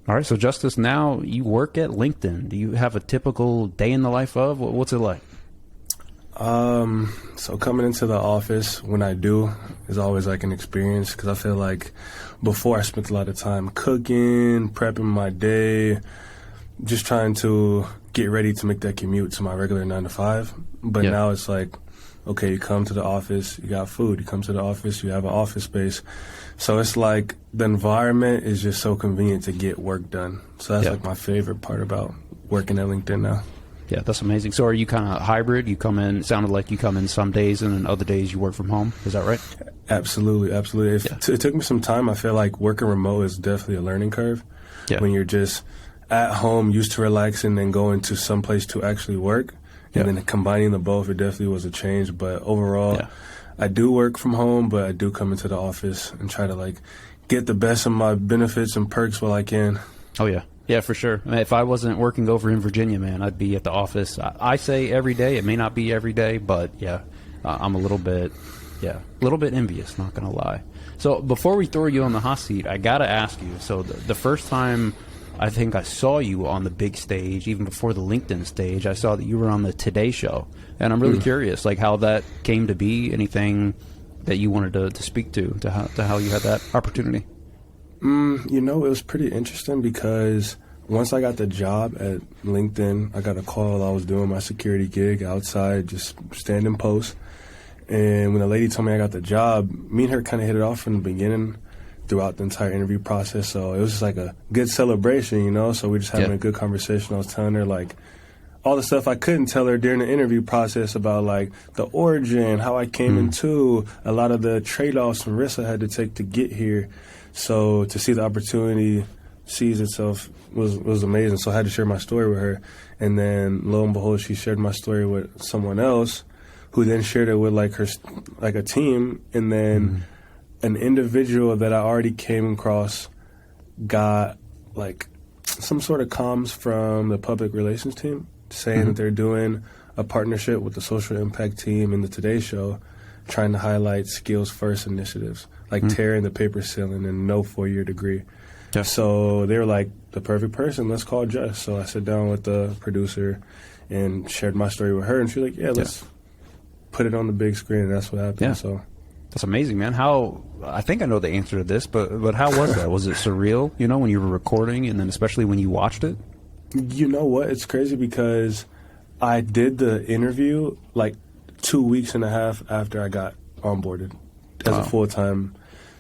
All right, so Justice, now you work at LinkedIn. Do you have a typical day in the life of? What's it like? So coming into the office, when I do, is always like an experience, because I feel like before I spent a lot of time cooking, prepping my day, just trying to get ready to make that commute to my regular 9 to 5. But now it's like, okay, you come to the office, you got food. You come to the office, you have an office space. So it's like the environment is just so convenient to get work done. So that's like my favorite part about working at LinkedIn now. Yeah, that's amazing. So are you kind of hybrid? You come in, sounded like you come in some days and then other days you work from home. Is that right? Absolutely. It took me some time. I feel like working remote is definitely a learning curve. When you're just at home, used to relaxing, and going to some place to actually work. And then combining the both, it definitely was a change. But overall, I do work from home, but I do come into the office and try to like get the best of my benefits and perks while I can. Oh, yeah. Yeah, for sure. I mean, if I wasn't working over in Virginia, man, I'd be at the office. I say every day. It may not be every day, but I'm a little bit envious, not going to lie. So before we throw you on the hot seat, I got to ask you. So the first time I think I saw you on the big stage, even before the LinkedIn stage, I saw that you were on the Today Show. And I'm really curious, like how that came to be, anything that you wanted to speak to how you had that opportunity. It was pretty interesting because once I got the job at LinkedIn, I got a call. I was doing my security gig outside, just standing post. And when the lady told me I got the job, me and her kind of hit it off from the beginning throughout the entire interview process. So it was just like a good celebration, you know? So we just having a good conversation. I was telling her, like, all the stuff I couldn't tell her during the interview process about, like, the origin, how I came into, a lot of the trade-offs and risks I had to take to get here. So to see the opportunity seize itself was amazing. So I had to share my story with her. And then, lo and behold, she shared my story with someone else who then shared it with, like a team. And then an individual that I already came across got, like, some sort of comms from the public relations team saying that they're doing a partnership with the social impact team in the Today Show, trying to highlight skills first initiatives, like tearing the paper ceiling and no 4-year degree. Yeah. So they were like, the perfect person, let's call Jess. So I sat down with the producer and shared my story with her, and she was like, let's put it on the big screen, and that's what happened. Yeah. So That's amazing, man. I think I know the answer to this, but how was that? Was it surreal, when you were recording, and then especially when you watched it? You know what? It's crazy because I did the interview like 2.5 weeks after I got onboarded as a full-time.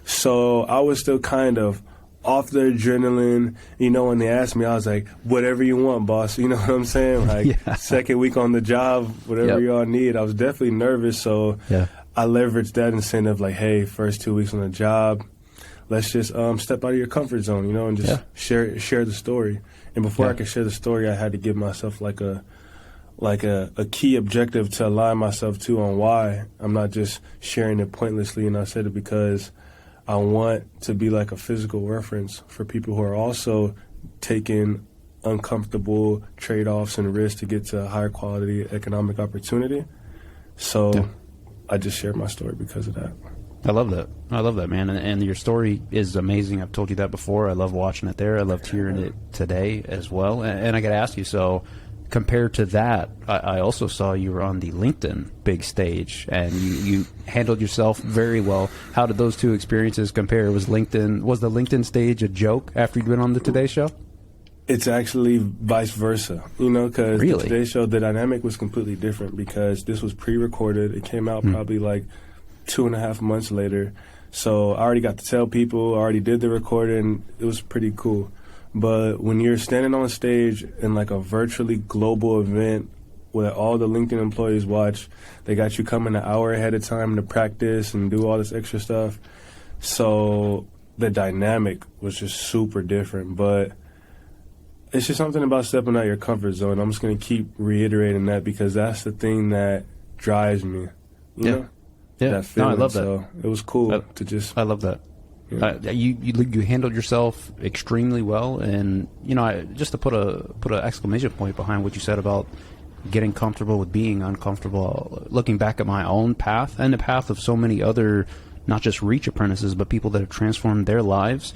So I was still kind of off the adrenaline. When they asked me, I was like, whatever you want, boss. You know what I'm saying? Like, second week on the job, whatever y'all need. I was definitely nervous, so I leveraged that incentive, like, hey, first 2 weeks on the job, let's just step out of your comfort zone, and just share the story. And before I could share the story, I had to give myself like a key objective to align myself to on why I'm not just sharing it pointlessly. And I said it because I want to be like a physical reference for people who are also taking uncomfortable trade-offs and risks to get to a higher quality economic opportunity. So I just shared my story because of that. I love that, man. And your story is amazing. I've told you that before. I love watching it there. I loved hearing it today as well. And I got to ask you, so compared to that, I also saw you were on the LinkedIn big stage, and you handled yourself very well. How did those two experiences compare? Was the LinkedIn stage a joke after you'd been on the Today Show? It's actually vice versa, because Really? the Today Show, the dynamic was completely different because this was pre-recorded. It came out probably like 2.5 months later. So I already got to tell people, I already did the recording. It was pretty cool. But when you're standing on stage in like a virtually global event where all the LinkedIn employees watch, they got you coming an hour ahead of time to practice and do all this extra stuff. So the dynamic was just super different. But it's just something about stepping out your comfort zone. I'm just going to keep reiterating that because that's the thing that drives me. You know? Yeah. That feeling. No, I love that. So it was cool to just... I love that. Yeah. You handled yourself extremely well, and just to put an exclamation point behind what you said about getting comfortable with being uncomfortable. Looking back at my own path and the path of so many other, not just Reach apprentices, but people that have transformed their lives,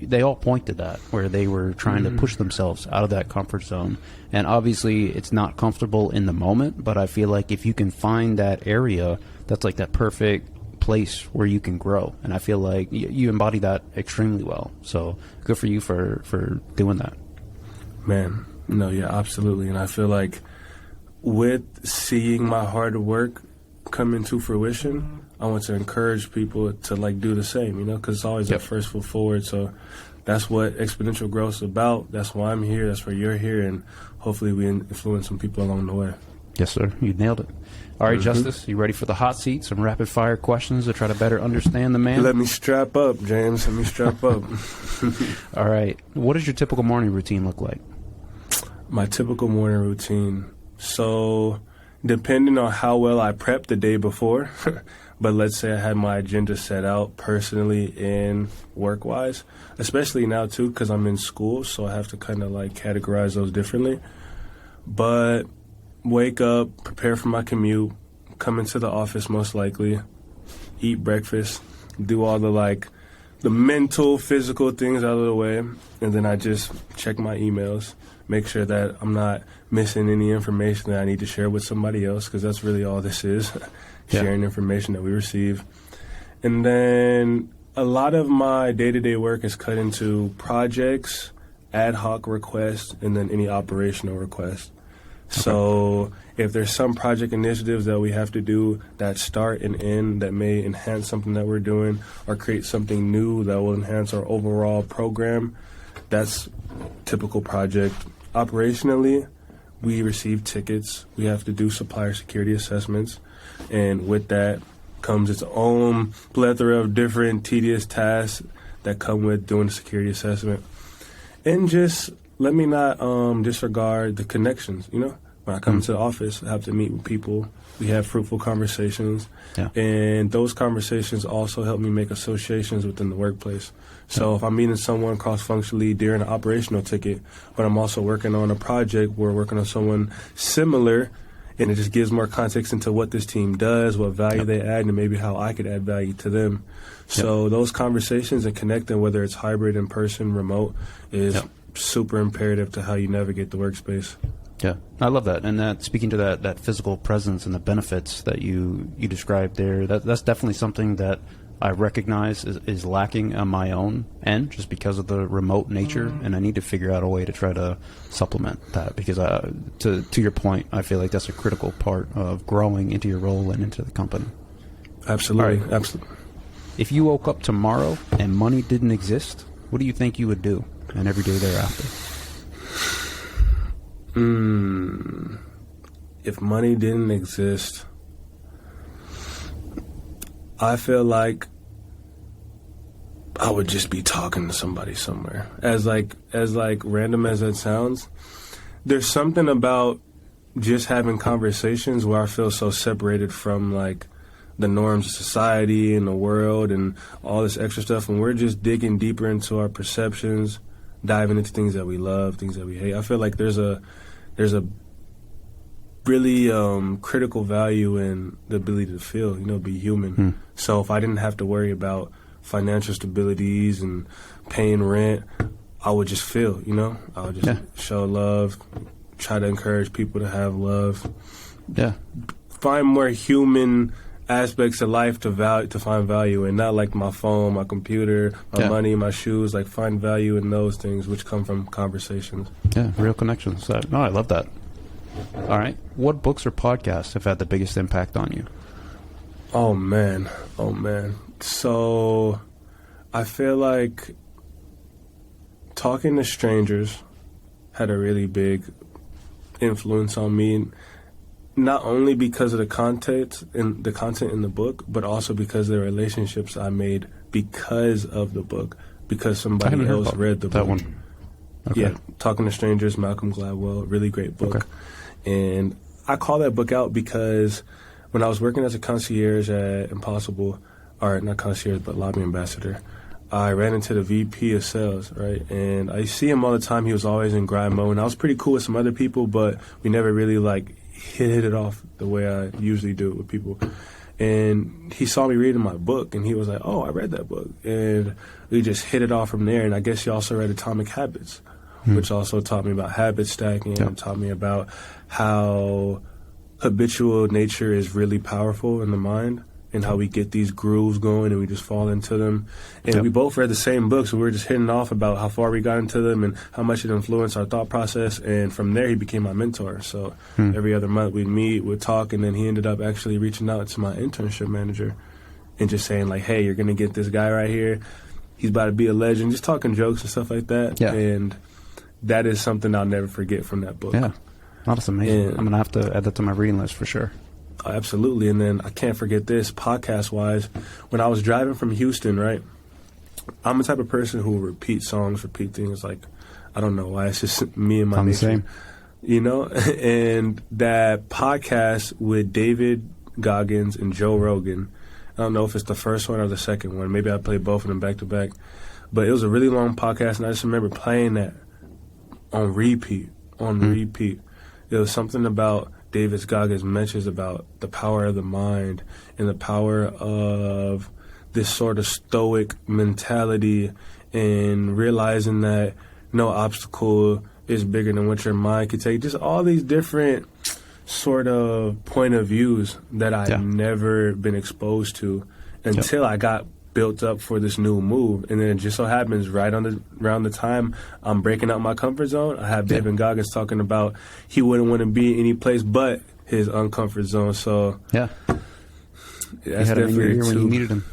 they all point to that, where they were trying to push themselves out of that comfort zone. And obviously, it's not comfortable in the moment, but I feel like if you can find that area, that's like that perfect place where you can grow. And I feel like you embody that extremely well. So good for you for doing that. Man, no, yeah, absolutely. And I feel like with seeing my hard work come into fruition, I want to encourage people to like do the same, because it's always that first foot forward. So that's what exponential growth is about. That's why I'm here. That's why you're here. And hopefully we influence some people along the way. Yes, sir. You nailed it. All right, Justice, you ready for the hot seat? Some rapid fire questions to try to better understand the man? Let me strap up, James. Let me strap up. All right. What does your typical morning routine look like? My typical morning routine. So depending on how well I prepped the day before, but let's say I had my agenda set out personally and work-wise, especially now too because I'm in school, so I have to kind of like categorize those differently. But wake up, prepare for my commute, come into the office most likely, eat breakfast, do all the mental, physical things out of the way, and then I just check my emails, make sure that I'm not missing any information that I need to share with somebody else, because that's really all this is, sharing information that we receive. And then a lot of my day-to-day work is cut into projects, ad hoc requests, and then any operational requests. So if there's some project initiatives that we have to do that start and end that may enhance something that we're doing or create something new that will enhance our overall program, that's typical project. Operationally, we receive tickets. We have to do supplier security assessments. And with that comes its own plethora of different tedious tasks that come with doing a security assessment. And just let me not disregard the connections, When I come to the office, I have to meet with people. We have fruitful conversations. Yeah. And those conversations also help me make associations within the workplace. So if I'm meeting someone cross-functionally during an operational ticket, but I'm also working on a project, we're working on someone similar, and it just gives more context into what this team does, what value they add, and maybe how I could add value to them. So those conversations and connecting, whether it's hybrid, in person, remote, is super imperative to how you navigate the workspace. Yeah, I love that. And that, speaking to that physical presence and the benefits that you described there, that's definitely something that I recognize is lacking on my own end, just because of the remote nature, and I need to figure out a way to try to supplement that, because to your point, I feel like that's a critical part of growing into your role and into the company. Absolutely. Right. Absolutely. If you woke up tomorrow and money didn't exist, what do you think you would do, and every day thereafter? If money didn't exist, I feel like I would just be talking to somebody somewhere. As random as that sounds, there's something about just having conversations where I feel so separated from like the norms of society and the world and all this extra stuff, and we're just digging deeper into our perceptions, diving into things that we love, things that we hate. I feel like there's a really critical value in the ability to feel, be human. So if I didn't have to worry about financial stabilities and paying rent, I would just feel, I would just show love, try to encourage people to have love. Yeah. Find more human aspects of life to find value in, not like my phone, my computer, my money, my shoes. Like, find value in those things which come from conversations. Yeah, real connections. No, I love that. All right. What books or podcasts have had the biggest impact on you? Oh, man. So I feel like talking to strangers had a really big influence on me, not only because of the content in the book, but also because of the relationships I made because of the book, because somebody else read the book. That one. Okay. Yeah, Talking to Strangers, Malcolm Gladwell, really great book. Okay. And I call that book out because when I was working as a concierge at Impossible, or not concierge, but lobby ambassador, I ran into the VP of sales, right? And I see him all the time. He was always in grind mode. And I was pretty cool with some other people, but we never really, hit it off the way I usually do it with people. And he saw me reading my book, and he was like, oh, I read that book. And we just hit it off from there. And I guess he also read Atomic Habits, which also taught me about habit stacking, and taught me about how habitual nature is really powerful in the mind, and how we get these grooves going and we just fall into them. And we both read the same book, so we were just hitting off about how far we got into them and how much it influenced our thought process. And from there, he became my mentor. So every other month we'd meet, we'd talk, and then he ended up actually reaching out to my internship manager and just saying, like, hey, you're going to get this guy right here. He's about to be a legend. Just talking jokes and stuff like that. Yeah. And that is something I'll never forget from that book. Yeah. That's amazing. I'm going to have to add that to my reading list for sure. Absolutely. And then I can't forget this, podcast-wise. When I was driving from Houston, right, I'm the type of person who will repeat songs, repeat things. Like, I don't know why. It's just me and my nature. And that podcast with David Goggins and Joe Rogan, I don't know if it's the first one or the second one. Maybe I played both of them back-to-back. But it was a really long podcast, and I just remember playing that on repeat. There was something about David Goggins mentions about the power of the mind and the power of this sort of stoic mentality, and realizing that no obstacle is bigger than what your mind can take. Just all these different sort of point of views that I've never been exposed to until I got built up for this new move. And then it just so happens around the time I'm breaking out my comfort zone, I have David Goggins talking about he wouldn't want to be any place but his uncomfort zone. So that's definitely when you needed him.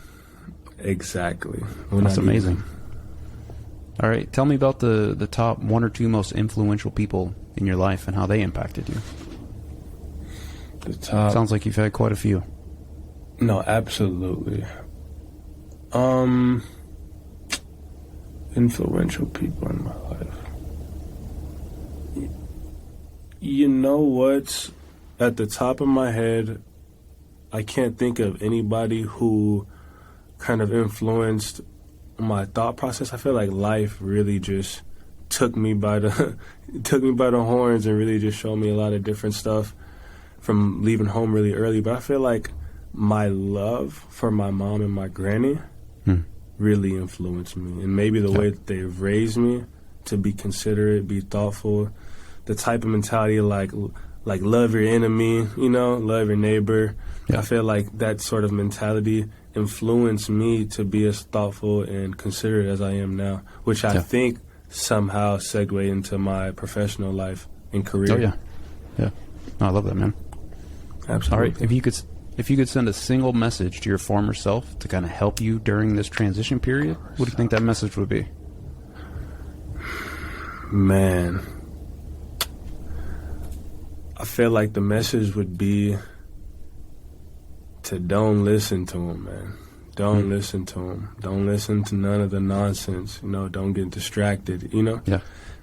Exactly. That's amazing. All right, tell me about the top one or two most influential people in your life and how they impacted you. The top. Sounds like you've had quite a few. No, absolutely. Influential people in my life. You know what's at the top of my head? I can't think of anybody who kind of influenced my thought process. I feel like life really just took me by the horns and really just showed me a lot of different stuff from leaving home really early. But I feel like my love for my mom and my granny really influenced me, and maybe the way that they've raised me to be considerate, be thoughtful, the type of mentality like love your enemy, love your neighbor. Yeah. I feel like that sort of mentality influenced me to be as thoughtful and considerate as I am now, which I think somehow segued into my professional life and career. Oh yeah, yeah. No, I love that, man. Absolutely. All right, if you could send a single message to your former self to kind of help you during this transition period, what do you think that message would be? Man, I feel like the message would be to don't listen to him, man. Don't listen to him. Don't listen to none of the nonsense. Don't get distracted, Yeah.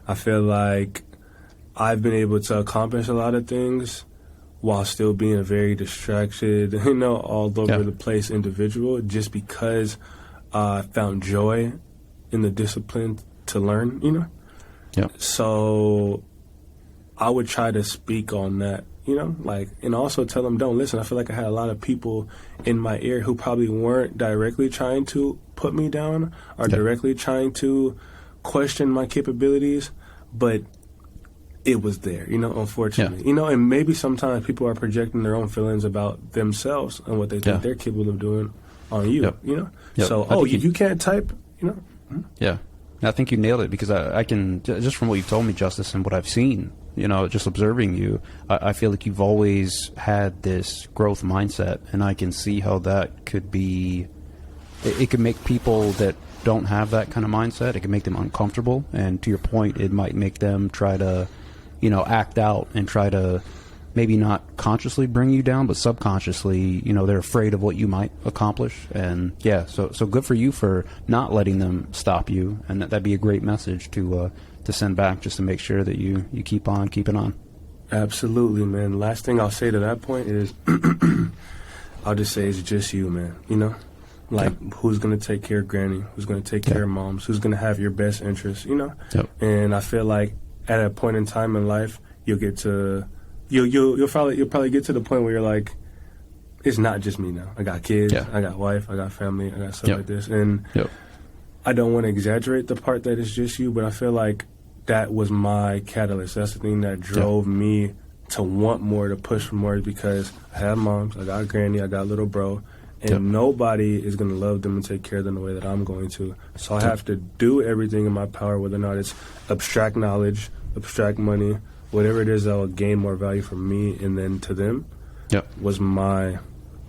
I feel like I've been able to accomplish a lot of things while still being a very distracted, all over the place individual, just because I found joy in the discipline to learn, Yeah. So I would try to speak on that, and also tell them don't listen. I feel like I had a lot of people in my ear who probably weren't directly trying to put me down or directly trying to question my capabilities, but it was there, unfortunately. And maybe sometimes people are projecting their own feelings about themselves and what they think they're capable of doing on you, So, you can't type, Yeah. I think you nailed it, because I can, just from what you've told me, Justice, and what I've seen, just observing you, I feel like you've always had this growth mindset, and I can see how that could be, it could make people that don't have that kind of mindset, it can make them uncomfortable, and to your point, it might make them try to, act out and try to maybe not consciously bring you down, but subconsciously, they're afraid of what you might accomplish. And so good for you for not letting them stop you, and that'd be a great message to send back, just to make sure that you keep on keeping on. Absolutely, man. Last thing I'll say to that point is, I'll just say it's just you, man. Who's going to take care of Granny? Who's going to take care of moms? Who's going to have your best interests, And I feel like at a point in time in life, you'll get to... You'll probably get to the point where you're like, it's not just me now. I got kids, I got wife, I got family, I got stuff like this. And I don't want to exaggerate the part that it's just you, but I feel like that was my catalyst. That's the thing that drove me to want more, to push for more, because I have moms, I got Granny, I got little bro, and nobody is going to love them and take care of them the way that I'm going to. So I have to do everything in my power, whether or not it's abstract knowledge, abstract money, whatever it is that will gain more value for me and then to them, was my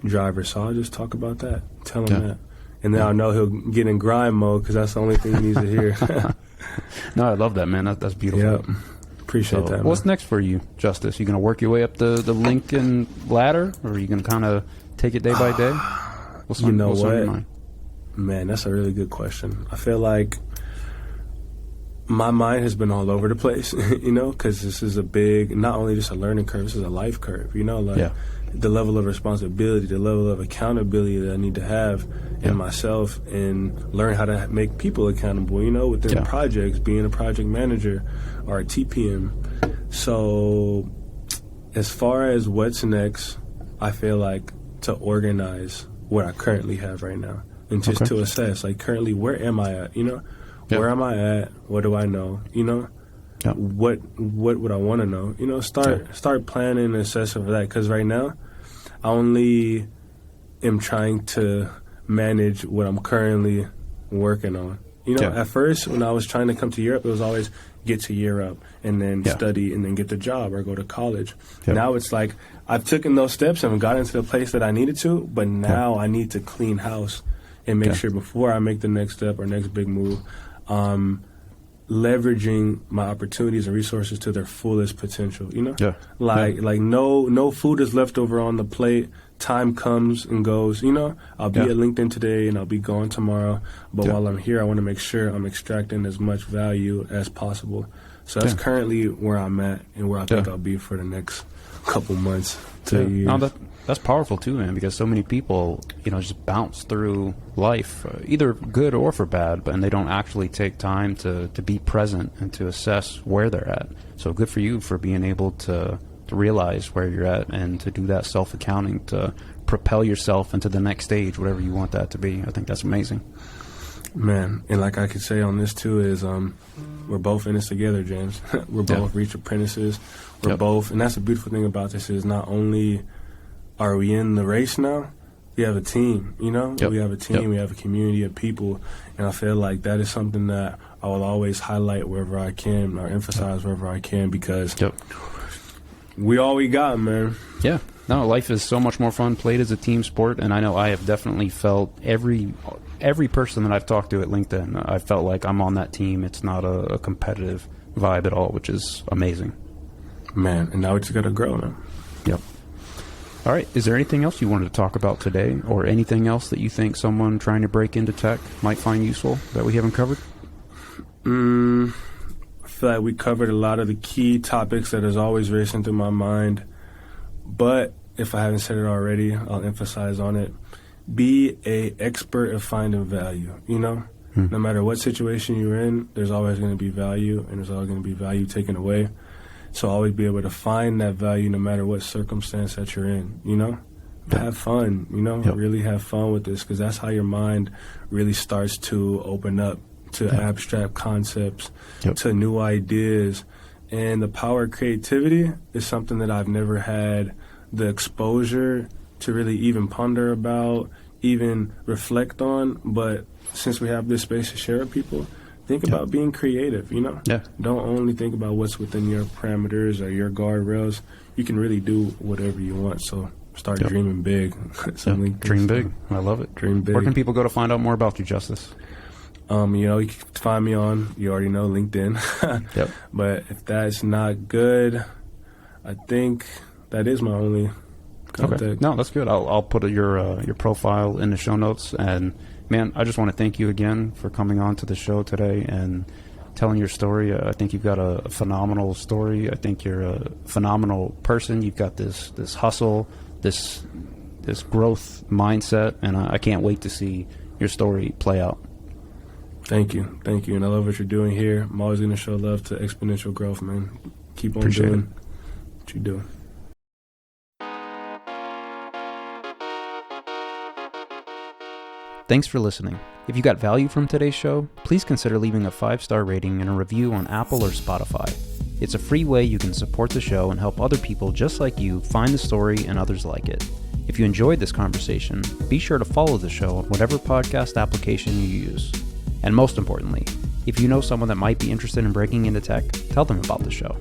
driver. So I'll just talk about that, tell him that. And then I know he'll get in grind mode, because that's the only thing he needs to hear. No, I love that, man. That's beautiful. Yeah, appreciate that, man. What's next for you, Justice? You going to work your way up the Lincoln ladder, or are you going to kind of take it day by day? What's on your mind? Man, that's a really good question. I feel like my mind has been all over the place, because this is a big, not only just a learning curve, this is a life curve, the level of responsibility, the level of accountability that I need to have in myself, and learn how to make people accountable, within projects, being a project manager or a TPM. So as far as what's next, I feel like to organize what I currently have right now, and just to assess, currently, where am I at, Where am I at? What do I know? What would I want to know? Start planning and assessing for that. Because right now, I only am trying to manage what I'm currently working on. At first, when I was trying to come to Europe, it was always get to Europe and then study and then get the job or go to college. Now it's like I've taken those steps and gotten to the place that I needed to, but now I need to clean house and make sure before I make the next step or next big move, leveraging my opportunities and resources to their fullest potential, like no food is left over on the plate. Time comes and goes, I'll be at LinkedIn today and I'll be gone tomorrow, but while I'm here, I want to make sure I'm extracting as much value as possible. So that's currently where I'm at and where I think I'll be for the next couple months to years. No, that's powerful too, man, because so many people, just bounce through life, either good or for bad, and they don't actually take time to be present and to assess where they're at. So good for you for being able to realize where you're at and to do that self-accounting to propel yourself into the next stage, whatever you want that to be. I think that's amazing. Man, and like I could say on this too is we're both in this together, James. We're both reach apprentices. We're both, and that's the beautiful thing about this is not only are we in the race now, we have a team, you know? We have a team, we have a community of people, and I feel like that is something that I will always highlight wherever I can or emphasize wherever I can because we all we got, man. Yeah. No, life is so much more fun played as a team sport, and I know I have definitely felt every person that I've talked to at LinkedIn, I felt like I'm on that team. It's not a competitive vibe at all, which is amazing. Man, and now we just got to grow now. Yep. All right. Is there anything else you wanted to talk about today, or anything else that you think someone trying to break into tech might find useful that we haven't covered? I feel like we covered a lot of the key topics that is always racing through my mind. But if I haven't said it already, I'll emphasize on it. Be a expert at finding value, you know? No matter what situation you're in, there's always going to be value, and there's always going to be value taken away. So always be able to find that value no matter what circumstance that you're in, you know? Have fun, you know? Really have fun with this because that's how your mind really starts to open up to abstract concepts, to new ideas. And the power of creativity is something that I've never had the exposure to really even ponder about, even reflect on. But since we have this space to share with people, think about being creative, you know? Don't only think about what's within your parameters or your guardrails. You can really do whatever you want. So start dreaming big. Dream big. I love it. Dream big. Where can people go to find out more about you, Justice? You know, you can find me on, you already know, LinkedIn. But if that's not good, I think that is my only contact. Okay. No, that's good. I'll put your profile in the show notes. And, man, I just want to thank you again for coming on to the show today and telling your story. I think you've got a phenomenal story. I think you're a phenomenal person. You've got this hustle, this growth mindset, and I can't wait to see your story play out. Thank you. And I love what you're doing here. I'm always going to show love to exponential growth, man. Keep on doing what you're doing. Thanks for listening. If you got value from today's show, please consider leaving a 5-star rating and a review on Apple or Spotify. It's a free way you can support the show and help other people just like you find the story and others like it. If you enjoyed this conversation, be sure to follow the show on whatever podcast application you use. And most importantly, if you know someone that might be interested in breaking into tech, tell them about the show.